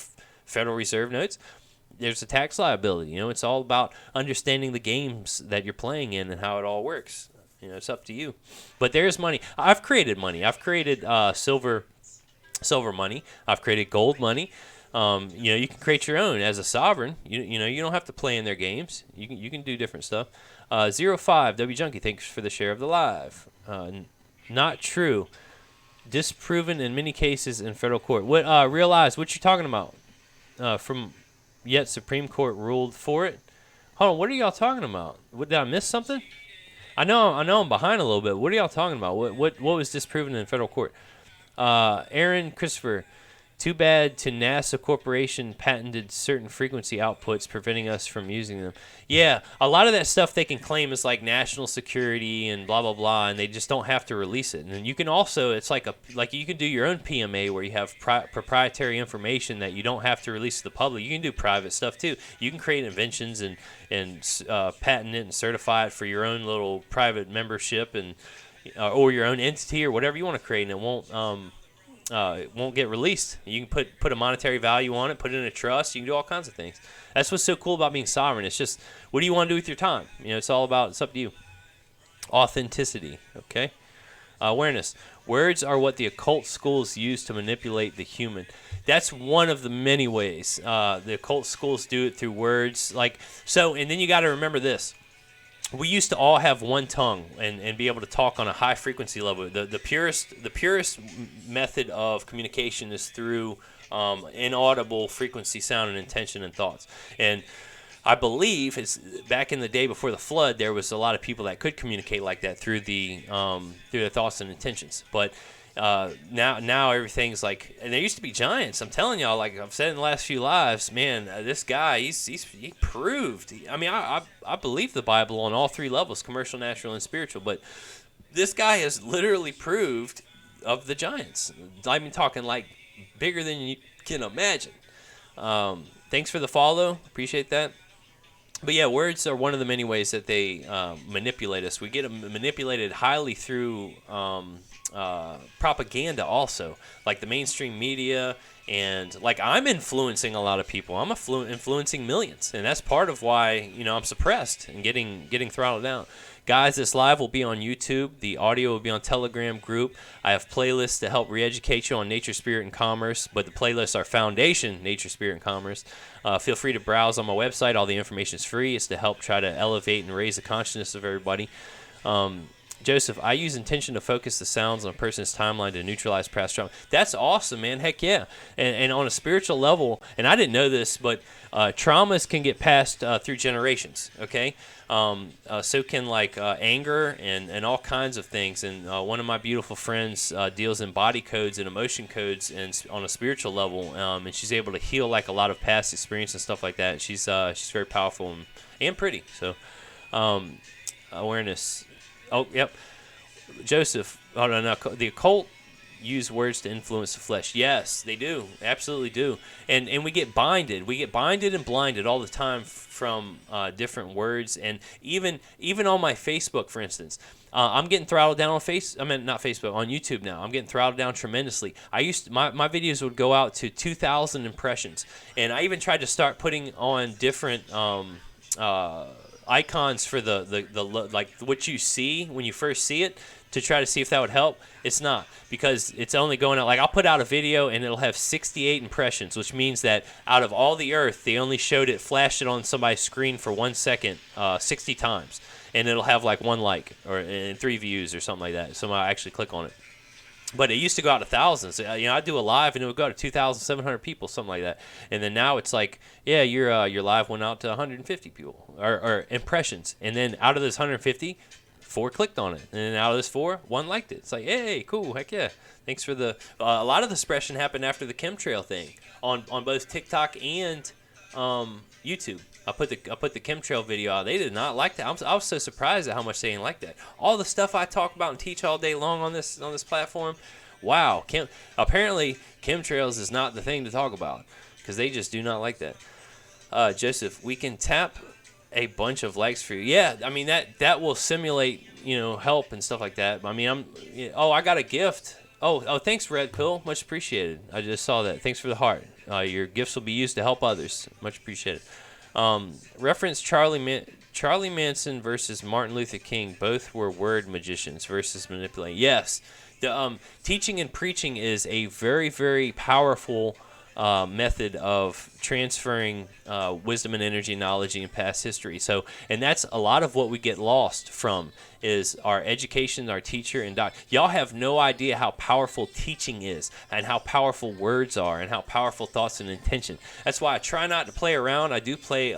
Federal Reserve notes. There's a tax liability. It's all about understanding the games that you're playing in and how it all works. It's up to you. But there's money. I've created money. I've created silver money. I've created gold money. You can create your own as a sovereign. You don't have to play in their games. You can do different stuff. 05 W Junkie, thanks for the share of the live. Not true. Disproven in many cases in federal court. What realize what you're talking about? From yet Supreme Court ruled for it. Hold on, what are y'all talking about? Did I miss something? I know I'm behind a little bit. What are y'all talking about? What was disproven in federal court? Aaron Christopher, too bad to NASA Corporation patented certain frequency outputs, preventing us from using them. Yeah, a lot of that stuff they can claim is like national security and blah blah blah, and they just don't have to release it. And then you can also, it's like you can do your own PMA where you have proprietary information that you don't have to release to the public. You can do private stuff too. You can create inventions and patent it and certify it for your own little private membership and or your own entity or whatever you want to create, and it won't get released. You can put a monetary value on it, put it in a trust. You can do all kinds of things. That's what's so cool about being sovereign. It's just, what do you want to do with your time? It's all about, it's up to you. Authenticity, okay? Awareness. Words are what the occult schools use to manipulate the human. That's one of the many ways. The occult schools do it through words. And then you got to remember this. We used to all have one tongue and be able to talk on a high frequency level. The purest method of communication is through inaudible frequency, sound, and intention and thoughts. And I believe it's back in the day before the flood, there was a lot of people that could communicate like that through their thoughts and intentions. But now everything's like, and there used to be giants. I'm telling y'all, like I've said in the last few lives, man, this guy, he proved. I believe the Bible on all three levels: commercial, natural, and spiritual. But this guy has literally proved of the giants. I'm talking like bigger than you can imagine. Thanks for the follow. Appreciate that. But yeah, words are one of the many ways that they manipulate us. We get manipulated highly through propaganda also, like the mainstream media, and like I'm influencing a lot of people. I'm influencing millions, and that's part of why I'm suppressed and getting throttled down. Guys, this live will be on YouTube. The audio will be on Telegram group. I have playlists to help re-educate you on nature, spirit, and commerce, but the playlists are foundation, nature, spirit, and commerce. Feel free to browse on my website. All the information is free. It's to help try to elevate and raise the consciousness of everybody. Joseph, I use intention to focus the sounds on a person's timeline to neutralize past trauma. That's awesome, man. Heck yeah. And on a spiritual level, and I didn't know this, but traumas can get passed through generations, okay? So can anger and all kinds of things. And one of my beautiful friends deals in body codes and emotion codes and on a spiritual level, and she's able to heal like a lot of past experience and stuff like that. She's very powerful and pretty. So awareness. Oh, yep. Joseph, the occult use words to influence the flesh. Yes, they do. Absolutely do. And we get binded. We get binded and blinded all the time from different words. And even on my Facebook, for instance, I'm getting throttled down on not Facebook, on YouTube now. I'm getting throttled down tremendously. My videos would go out to 2,000 impressions. And I even tried to start putting on different icons for the like what you see when you first see it, to try to see if that would help. It's not, because it's only going out, like I'll put out a video and it'll have 68 impressions, which means that out of all the earth, they only flashed it on somebody's screen for 1 second 60 times, and it'll have like 1 like and 3 views or something like that. So I actually click on it. But it used to go out to thousands. I'd do a live and it would go to 2,700 people, something like that. And then now it's like, yeah, your live went out to 150 people or impressions. And then out of this 150, 4 clicked on it. And then out of this 4, 1 liked it. It's like, hey, cool, heck yeah. Thanks for the. A lot of the suppression happened after the chemtrail thing on both TikTok and YouTube. I put the chemtrail video out. They did not like that. I was so surprised at how much they didn't like that. All the stuff I talk about and teach all day long on this platform wow, apparently chemtrails is not the thing to talk about because they just do not like that. Joseph, we can tap a bunch of likes for you. Yeah, I mean that will simulate, help and stuff like that. I mean, I got a gift. Oh, thanks, Red Pill. Much appreciated. I just saw that. Thanks for the heart. Your gifts will be used to help others. Much appreciated. Reference Charlie Manson versus Martin Luther King. Both were word magicians versus manipulating. Yes, the teaching and preaching is a very, very powerful method of transferring wisdom and energy, knowledge, and past history. So, and that's a lot of what we get lost from is our education, our teacher, and doc. Y'all have no idea how powerful teaching is, and how powerful words are, and how powerful thoughts and intention. That's why I try not to play around. I do play,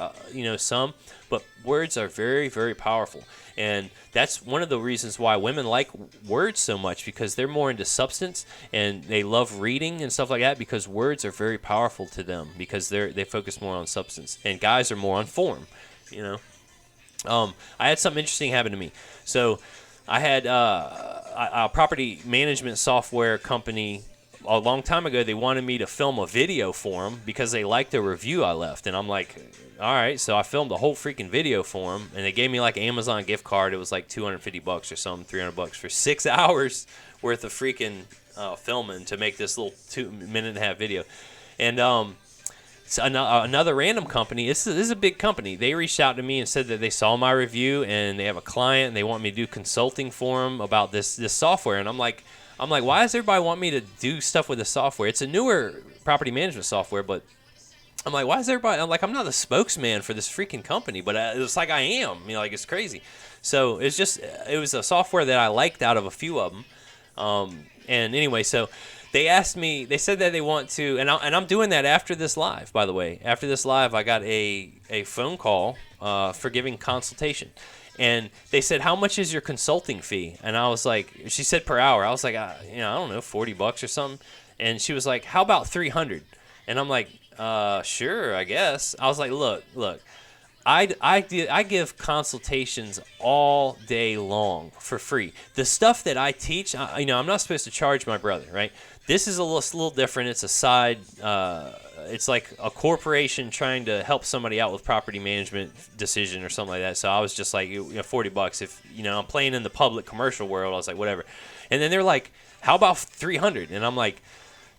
some, but words are very, very powerful. And that's one of the reasons why women like words so much, because they're more into substance and they love reading and stuff like that, because words are very powerful to them because they focus more on substance, and guys are more on form, I had something interesting happen to me. So I had a property management software company a long time ago. They wanted me to film a video for them because they liked the review I left. And I'm like, all right. So I filmed a whole freaking video for them, and they gave me like an Amazon gift card. It was like $250 or something, $300 for 6 hours worth of freaking filming to make this little 2.5-minute video. And so another random company, this is a big company, they reached out to me and said that they saw my review and they have a client and they want me to do consulting for them about this software. And I'm like, why does everybody want me to do stuff with the software? It's a newer property management software, but I'm like, why is everybody? I'm not the spokesman for this freaking company, but it's like I am. It's crazy. So it was a software that I liked out of a few of them. And anyway, so they asked me, they said that they want to, and I'm doing that after this live, by the way. After this live, I got a phone call for giving consultation. And they said, how much is your consulting fee? And I was like, she said per hour. I was like, I don't know, $40 or something. And she was like, how about $300? And I'm like, sure, I guess. I was like, look, I give consultations all day long for free. The stuff that I teach, I'm not supposed to charge my brother, right? This is a little different. It's a side. It's like a corporation trying to help somebody out with property management decision or something like that. So I was just like, $40. If I'm playing in the public commercial world, I was like, whatever. And then they're like, how about $300? And I'm like,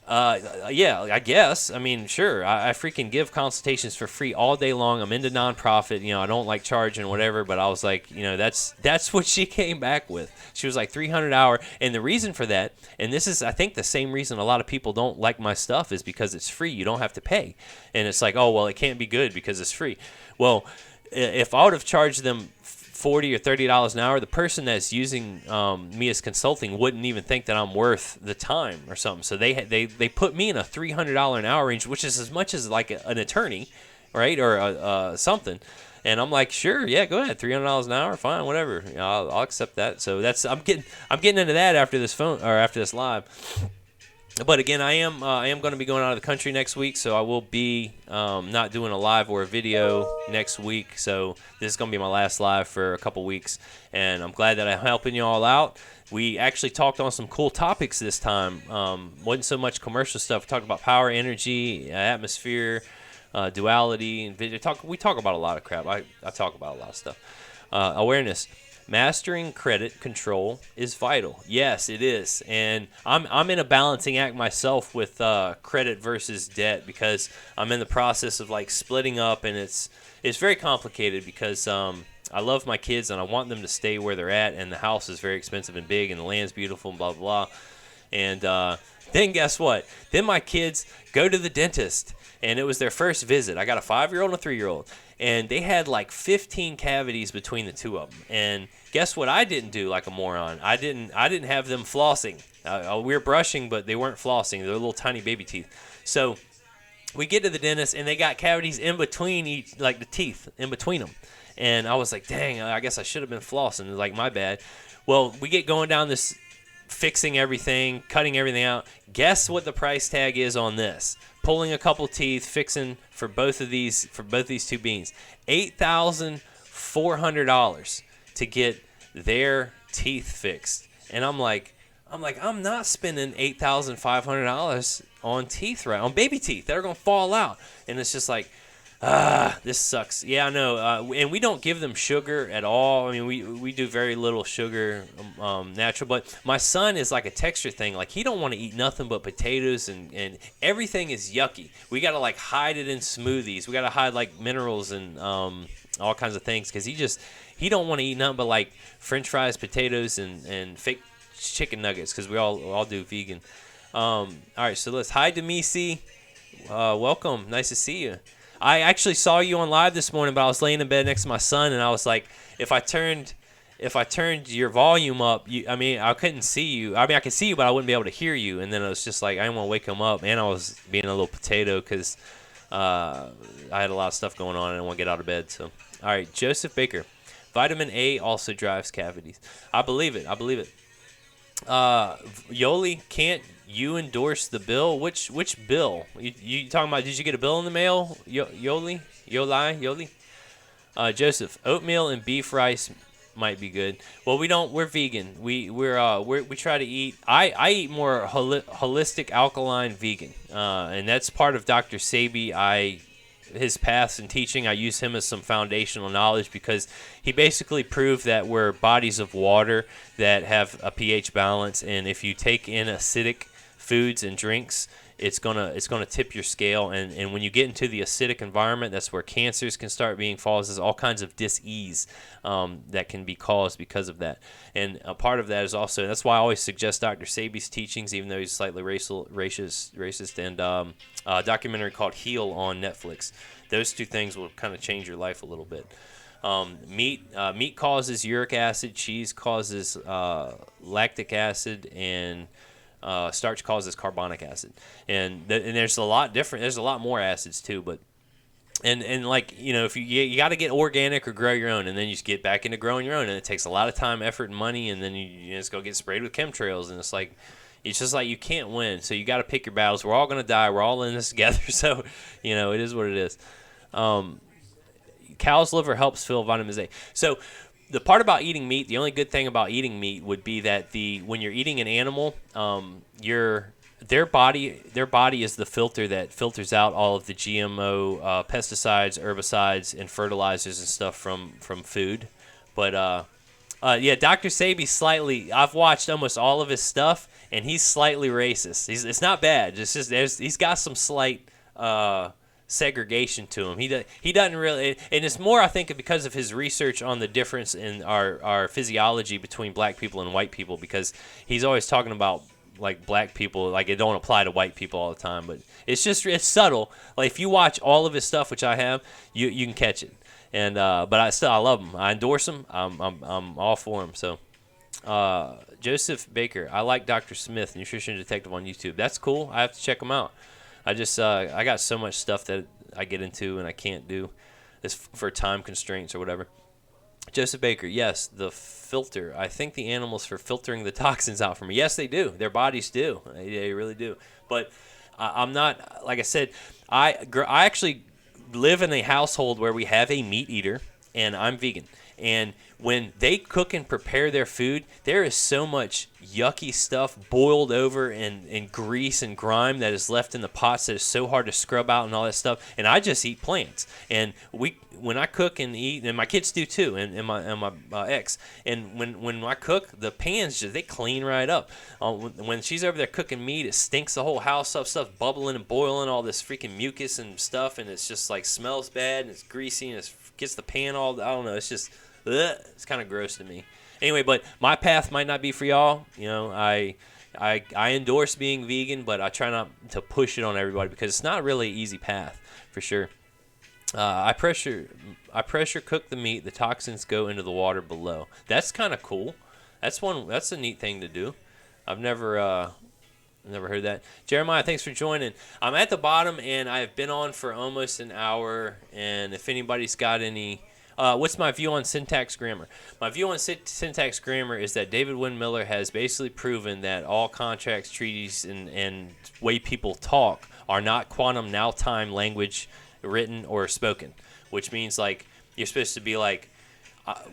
yeah, I guess. I mean, sure. I freaking give consultations for free all day long. I'm into nonprofit. I don't like charging whatever, but I was like, that's what she came back with. She was like $300 an hour. And the reason for that, and this is, I think, the same reason a lot of people don't like my stuff, is because it's free. You don't have to pay. And it's like, oh, well, it can't be good because it's free. Well, if I would have charged them $40 or $30 an hour, the person that's using me as consulting wouldn't even think that I'm worth the time or something. So they put me in a $300 an hour range, which is as much as like an attorney, right, or something. And I'm like, sure, yeah, go ahead, $300 an hour, fine, whatever. I'll accept that. So I'm getting into that after this live. But again, I am going to be going out of the country next week, so I will be not doing a live or a video next week. So this is going to be my last live for a couple weeks, and I'm glad that I'm helping you all out. We actually talked on some cool topics this time. Wasn't so much commercial stuff. We talked about power, energy, atmosphere, duality, and video. We talk about a lot of crap. I talk about a lot of stuff. Awareness. Mastering credit control is vital. Yes, it is. And I'm in a balancing act myself with credit versus debt, because I'm in the process of like splitting up, and it's very complicated because I love my kids and I want them to stay where they're at, and the house is very expensive and big and the land's beautiful and blah, blah, blah. And then guess what? Then my kids go to the dentist, and it was their first visit. I got a 5-year-old and a 3-year-old. And they had like 15 cavities between the two of them. And guess what I didn't do like a moron? I didn't have them flossing. We were brushing, but they weren't flossing. They're little tiny baby teeth. So we get to the dentist, and they got cavities in between the teeth, in between them. And I was like, dang, I guess I should have been flossing. Like, my bad. Well, we get going down this fixing everything, cutting everything out. Guess what the price tag is on this? Pulling a couple teeth, fixing for both these two beings, $8,400 to get their teeth fixed. And I'm like, I'm like, I'm not spending $8,500 on teeth, right? On baby teeth that are gonna fall out, and it's just like, this sucks. Yeah, I know. And we don't give them sugar at all. I mean, we do very little sugar, natural. But my son is like a texture thing. Like, he don't want to eat nothing but potatoes, and everything is yucky. We got to, like, hide it in smoothies. We got to hide, like, minerals and all kinds of things because he don't want to eat nothing but, like, French fries, potatoes, and fake chicken nuggets because we all do vegan. All right, so let's hi to Misi. Welcome. Nice to see you. I actually saw you on live this morning, but I was laying in bed next to my son, and I was like, if I turned your volume up, I couldn't see you. I mean, I could see you, but I wouldn't be able to hear you. And then it was just like, I didn't want to wake him up, and I was being a little potato because I had a lot of stuff going on, and I didn't want to get out of bed. So, all right, Joseph Baker. Vitamin A also drives cavities. I believe it. Yoli, can't you endorse the bill? Which bill? You talking about? Did you get a bill in the mail? Yoli? Joseph, oatmeal and beef rice might be good. Well, we don't. We're vegan. We try to eat. I eat more holistic alkaline vegan, and that's part of Dr. Sebi. His paths and teaching, I use him as some foundational knowledge because he basically proved that we're bodies of water that have a pH balance, and if you take in acidic foods and drinks, it's gonna tip your scale, and when you get into the acidic environment, that's where cancers can start being caused. There's all kinds of dis-ease that can be caused because of that, and a part of that is also, that's why I always suggest Dr. Sebi's teachings, even though he's slightly racist, and a documentary called Heal on Netflix. Those two things will kind of change your life a little bit. Meat causes uric acid, cheese causes lactic acid, and starch causes carbonic acid, and there's a lot different. There's a lot more acids too, but and like, if you got to get organic or grow your own, and then you just get back into growing your own, and it takes a lot of time, effort, and money, and then you just go get sprayed with chemtrails, and it's just like you can't win. So you got to pick your battles. We're all gonna die. We're all in this together. So it is what it is. Cow's liver helps fill vitamins A. So the part about eating meat, the only good thing about eating meat would be that when you're eating an animal, their body is the filter that filters out all of the GMO pesticides, herbicides, and fertilizers and stuff from food. But Dr. Sebi slightly. I've watched almost all of his stuff, and he's slightly racist. It's not bad. It's just he's got some slight segregation to him. He doesn't really, and it's more, I think, because of his research on the difference in our physiology between black people and white people, because he's always talking about, like, black people, like, it don't apply to white people all the time, but it's subtle. Like, if you watch all of his stuff, which I have, you can catch it. And but I love him. I endorse him. I'm all for him. So Joseph Baker, I like Dr. Smith, Nutrition Detective on YouTube. That's cool. I have to check him out. I got so much stuff that I get into and I can't do this for time constraints or whatever. Joseph Baker, yes, the filter. I think the animals for filtering the toxins out from me. Yes, they do. Their bodies do. They really do. But I'm not, like I said, I actually live in a household where we have a meat eater, and I'm vegan. And when they cook and prepare their food, there is so much yucky stuff boiled over and grease and grime that is left in the pots that is so hard to scrub out and all that stuff. And I just eat plants. And when I cook and eat, and my kids do too, and my ex, and when I cook, the pans they clean right up. When she's over there cooking meat, it stinks the whole house up, stuff bubbling and boiling, all this freaking mucus and stuff, and it's just like smells bad and it's greasy and it gets the pan all, I don't know, it's just, it's kind of gross to me. Anyway, but my path might not be for y'all. I endorse being vegan, but I try not to push it on everybody because it's not really an easy path for sure. I pressure cook the meat. The toxins go into the water below. That's kind of cool. That's a neat thing to do. I've never heard that. Jeremiah, thanks for joining. I'm at the bottom, and I have been on for almost an hour. And if anybody's got any, what's my view on syntax grammar? My view on syntax grammar is that David Wynn-Miller has basically proven that all contracts, treaties, and way people talk are not quantum now time language written or spoken, which means, like, you're supposed to be like,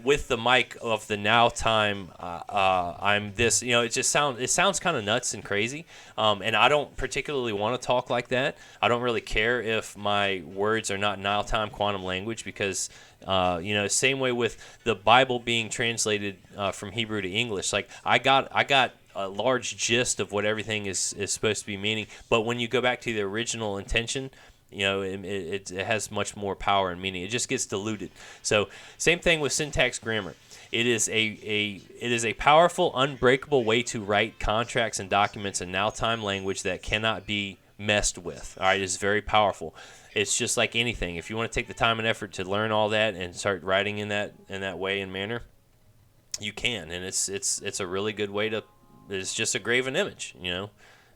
with the mic of the now time, I'm this. It just sounds kind of nuts and crazy, and I don't particularly want to talk like that. I don't really care if my words are not now time quantum language because, same way with the Bible being translated from Hebrew to English. Like I got a large gist of what everything is supposed to be meaning, but when you go back to the original intention, it has much more power and meaning. It just gets diluted. So same thing with syntax grammar. It is a powerful, unbreakable way to write contracts and documents in now time language that cannot be messed with. All right, it's very powerful. It's just like anything. If you want to take the time and effort to learn all that and start writing in that way and manner, you can. And it's a really good way to. It's just a graven image.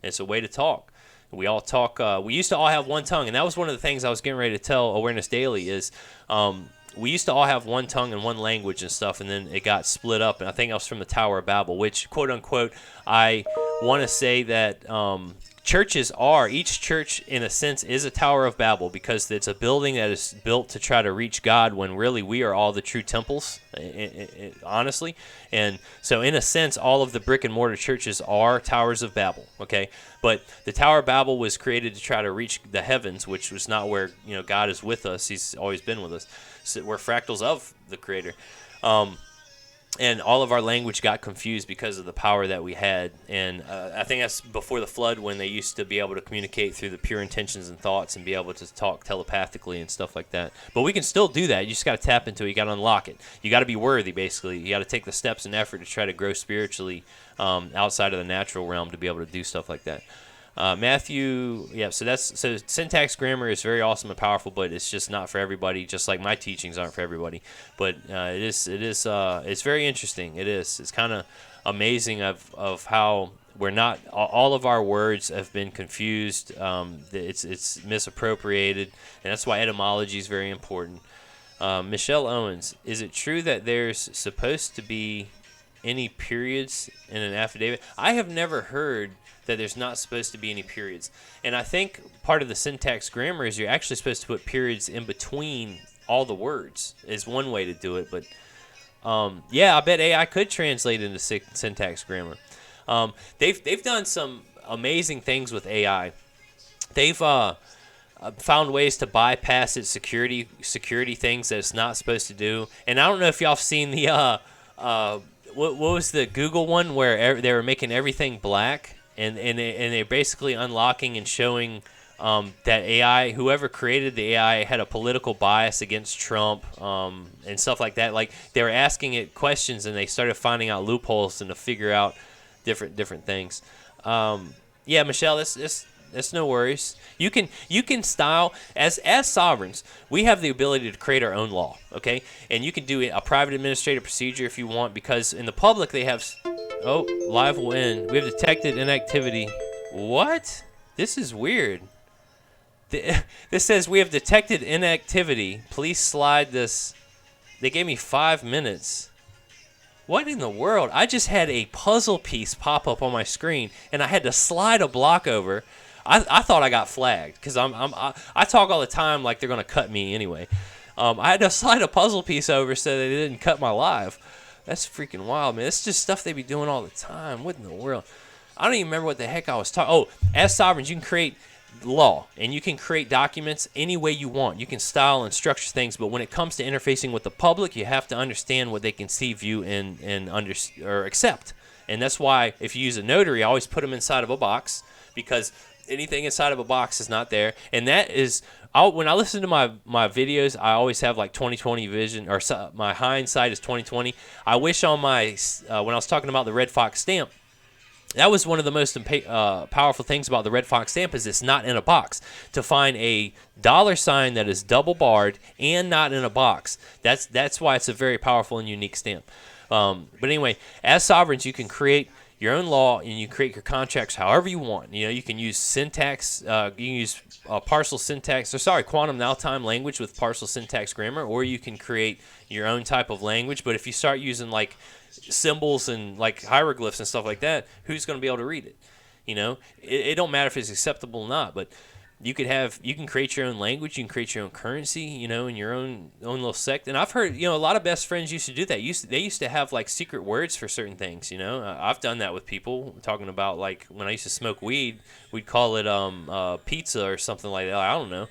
It's a way to talk. We all talk. We used to all have one tongue, and that was one of the things I was getting ready to tell Awareness Daily is we used to all have one tongue and one language and stuff, and then it got split up. And I think that was from the Tower of Babel, which, quote unquote, I want to say that churches are. Each church, in a sense, is a Tower of Babel because it's a building that is built to try to reach God when really we are all the true temples, honestly. And so, in a sense, all of the brick and mortar churches are Towers of Babel, okay? But the Tower of Babel was created to try to reach the heavens, which was not where God is with us. He's always been with us. So we're fractals of the Creator. And all of our language got confused because of the power that we had. And I think that's before the flood when they used to be able to communicate through the pure intentions and thoughts and be able to talk telepathically and stuff like that. But we can still do that. You just got to tap into it. You got to unlock it. You got to be worthy, basically. You got to take the steps and effort to try to grow spiritually outside of the natural realm to be able to do stuff like that. Matthew, so syntax grammar is very awesome and powerful, but it's just not for everybody. Just like my teachings aren't for everybody, but it's very interesting. It's kind of amazing of how we're not all of our words have been confused. It's misappropriated, and that's why etymology is very important. Michelle Owens, is it true that there's supposed to be any periods in an affidavit? I have never heard that there's not supposed to be any periods. And I think part of the syntax grammar is you're actually supposed to put periods in between all the words is one way to do it. But, I bet AI could translate into syntax grammar. They've done some amazing things with AI. They've found ways to bypass its security things that it's not supposed to do. And I don't know if y'all have seen the what was the Google one where they were making everything black. And they're basically unlocking and showing that AI, whoever created the AI, had a political bias against Trump and stuff like that. Like they were asking it questions, and they started finding out loopholes and to figure out different things. Michelle, that's no worries. You can style as sovereigns. We have the ability to create our own law, okay? And you can do a private administrative procedure if you want, because in the public they have. Oh, live will end. We have detected inactivity. What? This is weird. This says we have detected inactivity. Please slide this. They gave me 5 minutes. What in the world? I just had a puzzle piece pop up on my screen, and I had to slide a block over. I thought I got flagged because I talk all the time like they're gonna cut me anyway. I had to slide a puzzle piece over so they didn't cut my live. That's freaking wild, man. It's just stuff they be doing all the time. What in the world? I don't even remember what the heck I was talking. Oh, as sovereigns, you can create law, and you can create documents any way you want. You can style and structure things, but when it comes to interfacing with the public, you have to understand what they can see, view, and or accept. And that's why if you use a notary, I always put them inside of a box, because anything inside of a box is not there. And that is, when I listen to my videos, I always have like 20/20 vision, or my hindsight is 20/20. I wish on my when I was talking about the Red Fox stamp, that was one of the most powerful things about the Red Fox stamp is it's not in a box. To find a $sign that is double barred and not in a box, that's why it's a very powerful and unique stamp. But anyway, as sovereigns, you can create your own law, and you create your contracts however you want. You can use syntax, you can use partial syntax, quantum now time language with partial syntax grammar, or you can create your own type of language. But if you start using like symbols and like hieroglyphs and stuff like that, who's going to be able to read it? It don't matter if it's acceptable or not. But You can create your own language, you can create your own currency, in your own little sect. And I've heard, a lot of best friends used to do that. They used to have like secret words for certain things. I've done that with people. Talking about like when I used to smoke weed, we'd call it pizza or something like that. I don't know,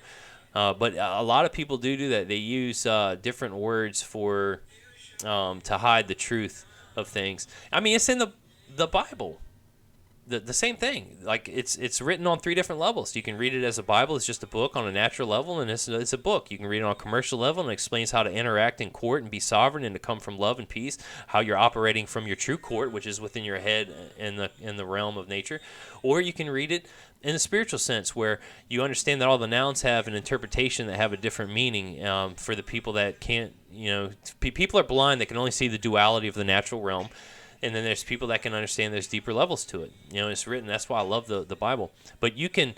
but a lot of people do that. They use different words for to hide the truth of things. I mean, it's in the Bible. The same thing. Like it's written on 3 different levels. You can read it as a Bible. It's just a book on a natural level, and it's a book. You can read it on a commercial level, and it explains how to interact in court and be sovereign and to come from love and peace. How you're operating from your true court, which is within your head in the realm of nature. Or you can read it in a spiritual sense, where you understand that all the nouns have an interpretation that have a different meaning for the people that can't. People are blind. They can only see the duality of the natural realm. And then there's people that can understand there's deeper levels to it. It's written. That's why I love the Bible. But you can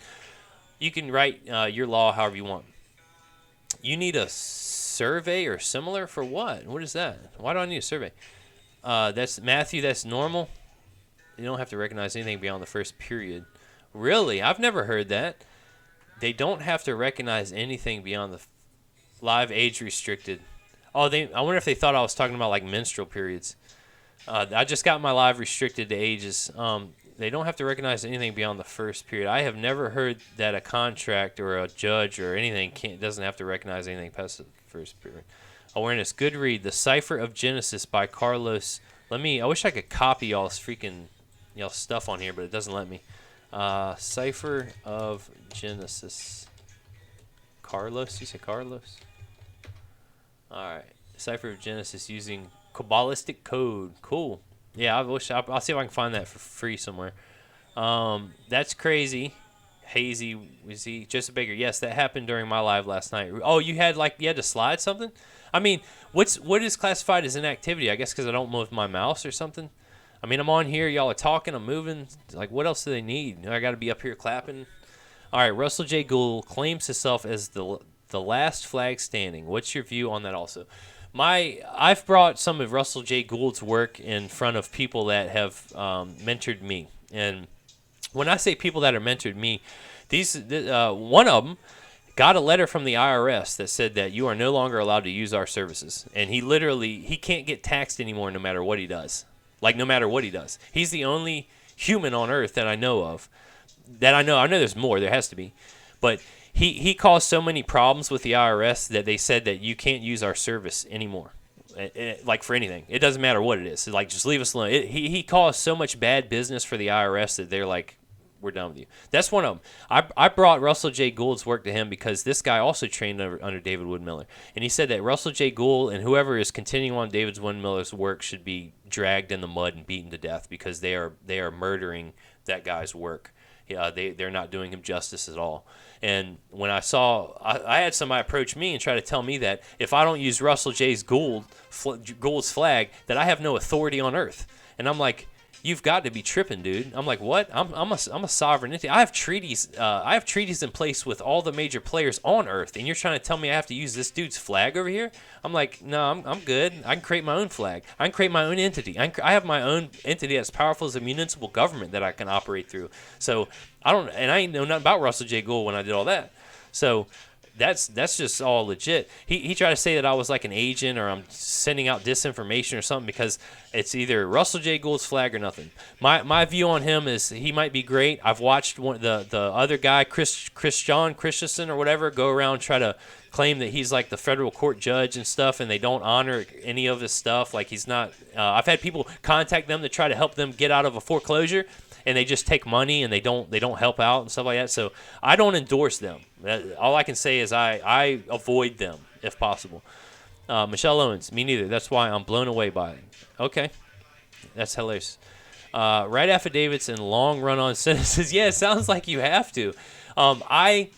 write your law however you want. You need a survey or similar for what? What is that? Why do I need a survey? That's Matthew. That's normal. You don't have to recognize anything beyond the first period. Really? I've never heard that. They don't have to recognize anything beyond the live age restricted. Oh, I wonder if they thought I was talking about like menstrual periods. I just got my live restricted to ages. They don't have to recognize anything beyond the first period. I have never heard that a contract or a judge or anything doesn't have to recognize anything past the first period. Awareness. Good read. The Cipher of Genesis by Carlos. I wish I could copy y'all's freaking stuff on here, but it doesn't let me. Cipher of Genesis. Carlos? You say Carlos? All right. Cipher of Genesis using Kabbalistic code. Cool. Yeah, I'll see if I can find that for free somewhere. That's crazy. Hazy, was he Joseph Baker? Yes, that happened during my live last night. Oh, you had to slide something? I mean, what is classified as inactivity? I guess because I don't move my mouse or something. I mean, I'm on here, y'all are talking, I'm moving. Like, what else do they need? I got to be up here clapping. All right, Russell J. Gould claims himself as the last flag standing. What's your view on that also? I've brought some of Russell J. Gould's work in front of people that have mentored me. And when I say people that have mentored me, one of them got a letter from the IRS that said that you are no longer allowed to use our services. And he can't get taxed anymore no matter what he does. Like, no matter what he does. He's the only human on earth that I know of. I know there's more. There has to be. But he caused so many problems with the IRS that they said that you can't use our service anymore. Like, for anything. It doesn't matter what it is. Like, just leave us alone. He caused so much bad business for the IRS that they're like, we're done with you. That's one of them. I brought Russell J. Gould's work to him because this guy also trained under David Wood-Miller. And he said that Russell J. Gould and whoever is continuing on David Wood-Miller's work should be dragged in the mud and beaten to death because they are murdering that guy's work. They're not doing him justice at all. And when I had somebody approach me and try to tell me that if I don't use Russell J. Gould's flag, that I have no authority on earth. And I'm like, you've got to be tripping, dude. I'm like, what? I'm a sovereign entity. I have treaties in place with all the major players on Earth, and you're trying to tell me I have to use this dude's flag over here? I'm like, no, I'm good. I can create my own flag. I can create my own entity. I have my own entity as powerful as a municipal government that I can operate through. So I ain't know nothing about Russell J. Gould when I did all that. So that's just all legit. He tried to say that I was like an agent or I'm sending out disinformation or something because it's either Russell J. Gould's flag or nothing. My view on him is he might be great. I've watched the other guy, John Christensen or whatever, go around and try to claim that he's like the federal court judge and stuff, and they don't honor any of his stuff. Like he's not. I've had people contact them to try to help them get out of a foreclosure, and they just take money and they don't help out and stuff like that. So I don't endorse them. All I can say is I avoid them if possible. Michelle Owens, me neither. That's why I'm blown away by it. Okay, that's hilarious. Write affidavits and long run-on sentences. Yeah, it sounds like you have to. I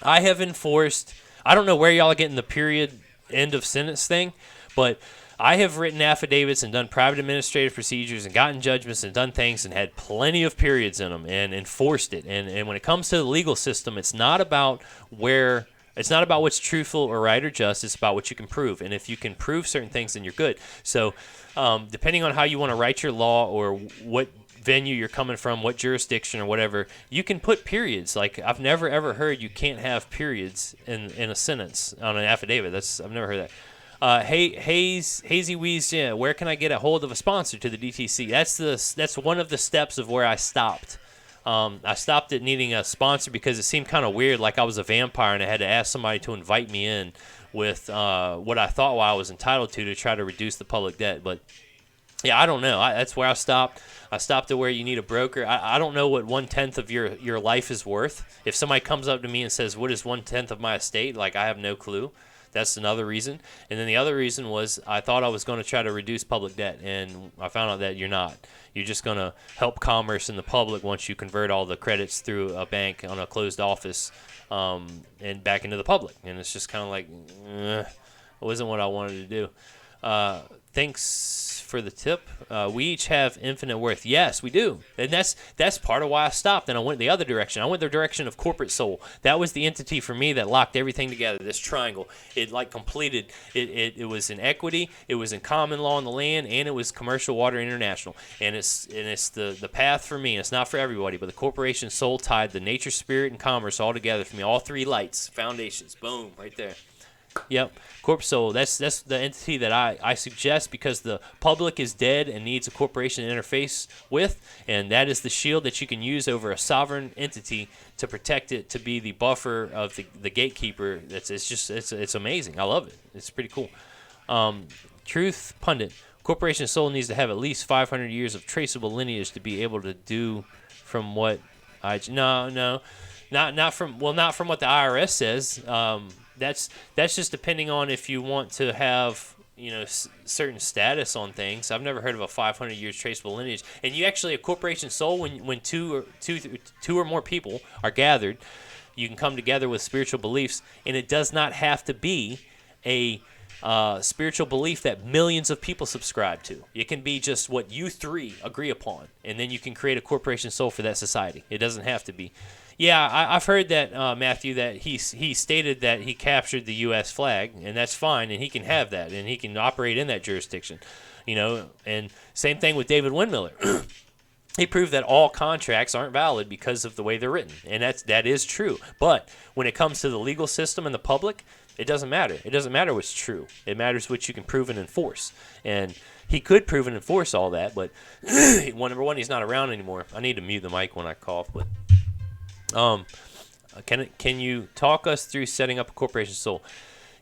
have enforced. I don't know where y'all are getting the period end of sentence thing, but I have written affidavits and done private administrative procedures and gotten judgments and done things and had plenty of periods in them and enforced it. And when it comes to the legal system, it's not about what's truthful or right or just. It's about what you can prove. And if you can prove certain things, then you're good. So depending on how you want to write your law or what venue you're coming from, what jurisdiction or whatever, you can put periods. Like, I've never ever heard you can't have periods in a sentence on an affidavit. I've never heard that. Hazy Weeze, yeah, where can I get a hold of a sponsor to the DTC? That's one of the steps of where I stopped. I stopped at needing a sponsor because it seemed kind of weird, like I was a vampire and I had to ask somebody to invite me in with what I thought I was entitled to try to reduce the public debt. But yeah, I don't know. That's where I stopped. I stopped at where you need a broker. I don't know what 1/10 of your life is worth. If somebody comes up to me and says, what is 1/10 of my estate? Like, I have no clue. That's another reason. And then the other reason was I thought I was going to try to reduce public debt, and I found out that you're not. You're just going to help commerce in the public once you convert all the credits through a bank on a closed office and back into the public. And it's just kind of like, it wasn't what I wanted to do. Thanks for the tip. We each have infinite worth. Yes, we do. And that's part of why I stopped and I went the other direction. I went the direction of corporate soul. That was the entity for me that locked everything together, this triangle. It like completed, it was in equity, it was in common law on the land, and it was commercial water international. And it's the path for me. It's not for everybody, but the corporation soul tied the nature, spirit, and commerce all together for me. All three lights, foundations, boom, right there. Yep, Corp Soul. That's the entity that I suggest because the public is dead and needs a corporation to interface with, and that is the shield that you can use over a sovereign entity to protect it, to be the buffer of the gatekeeper. It's amazing. I love it. It's pretty cool. Truth Pundit. Corporation Soul needs to have at least 500 years of traceable lineage to be able to do from what not from what the IRS says. That's just depending on if you want to have, certain status on things. I've never heard of a 500 years traceable lineage. And you actually, a corporation soul, when two or more people are gathered, you can come together with spiritual beliefs, and it does not have to be a spiritual belief that millions of people subscribe to. It can be just what you three agree upon, and then you can create a corporation soul for that society. It doesn't have to be. Yeah, I've heard that, Matthew, that he stated that he captured the U.S. flag, and that's fine, and he can have that, and he can operate in that jurisdiction, and same thing with David Windmiller. He proved that all contracts aren't valid because of the way they're written, and that is true. But when it comes to the legal system and the public, it doesn't matter. It doesn't matter what's true. It matters what you can prove and enforce. And he could prove and enforce all that, but number one, he's not around anymore. I need to mute the mic when I cough, but can you talk us through setting up a corporation soul?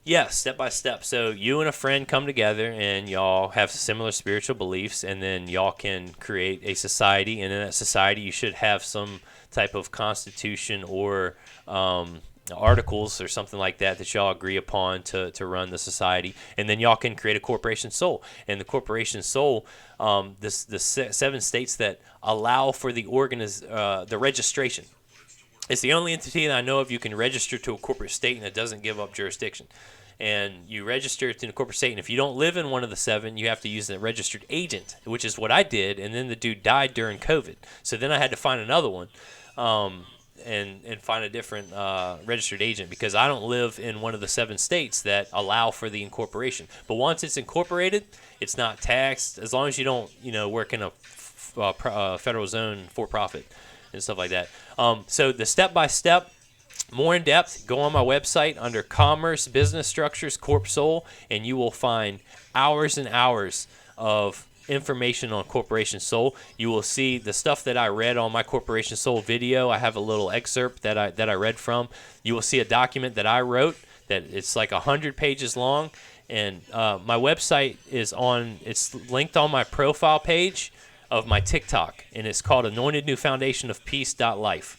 Yes, step by step. So you and a friend come together and y'all have similar spiritual beliefs, and then y'all can create a society, and in that society you should have some type of constitution or articles or something like that y'all agree upon to run the society, and then y'all can create a corporation soul. And the corporation soul, the 7 states that allow for the registration. It's the only entity that I know of you can register to a corporate state and it doesn't give up jurisdiction. And you register to a corporate state, and if you don't live in one of the 7, you have to use a registered agent, which is what I did, and then the dude died during COVID. So then I had to find another one and find a different registered agent because I don't live in one of the 7 states that allow for the incorporation. But once it's incorporated, it's not taxed as long as you don't, work in a federal zone for-profit and stuff like that. So the step-by-step, more in depth, go on my website under Commerce Business Structures Corp Soul, and you will find hours and hours of information on Corporation Soul. You will see the stuff that I read on my Corporation Soul video. I have a little excerpt that I read from. You will see a document that I wrote that it's like 100 pages long, and my website it's linked on my profile page of my TikTok, and it's called Anointed New Foundation of Peace.life.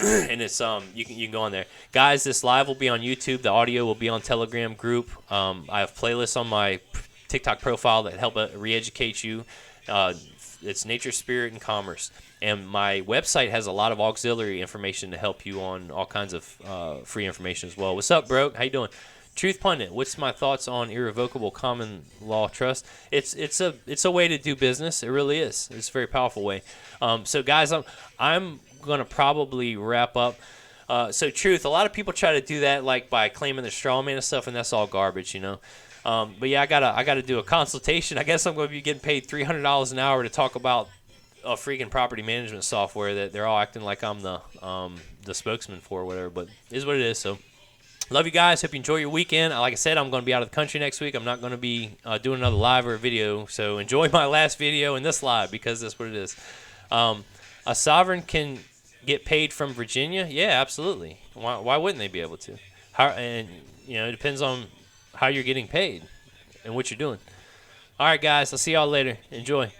And it's you can go on there, guys. This live will be on YouTube. The audio will be on Telegram group. I have playlists on my TikTok profile that help re-educate you. It's nature, spirit, and commerce. And my website has a lot of auxiliary information to help you on all kinds of free information as well. What's up, bro? How you doing? Truth Pundit, what's my thoughts on irrevocable common law trust? It's a way to do business. It really is. It's a very powerful way. So guys, I'm gonna probably wrap up. So Truth, a lot of people try to do that like by claiming the straw man and stuff, and that's all garbage, But yeah, I gotta do a consultation. I guess I'm gonna be getting paid $300 an hour to talk about a freaking property management software that they're all acting like I'm the spokesman for or whatever. But it is what it is. So love you guys. Hope you enjoy your weekend. Like I said, I'm going to be out of the country next week. I'm not going to be doing another live or a video. So enjoy my last video and this live because that's what it is. A sovereign can get paid from Virginia. Yeah, absolutely. Why wouldn't they be able to? And it depends on how you're getting paid and what you're doing. All right, guys. I'll see y'all later. Enjoy.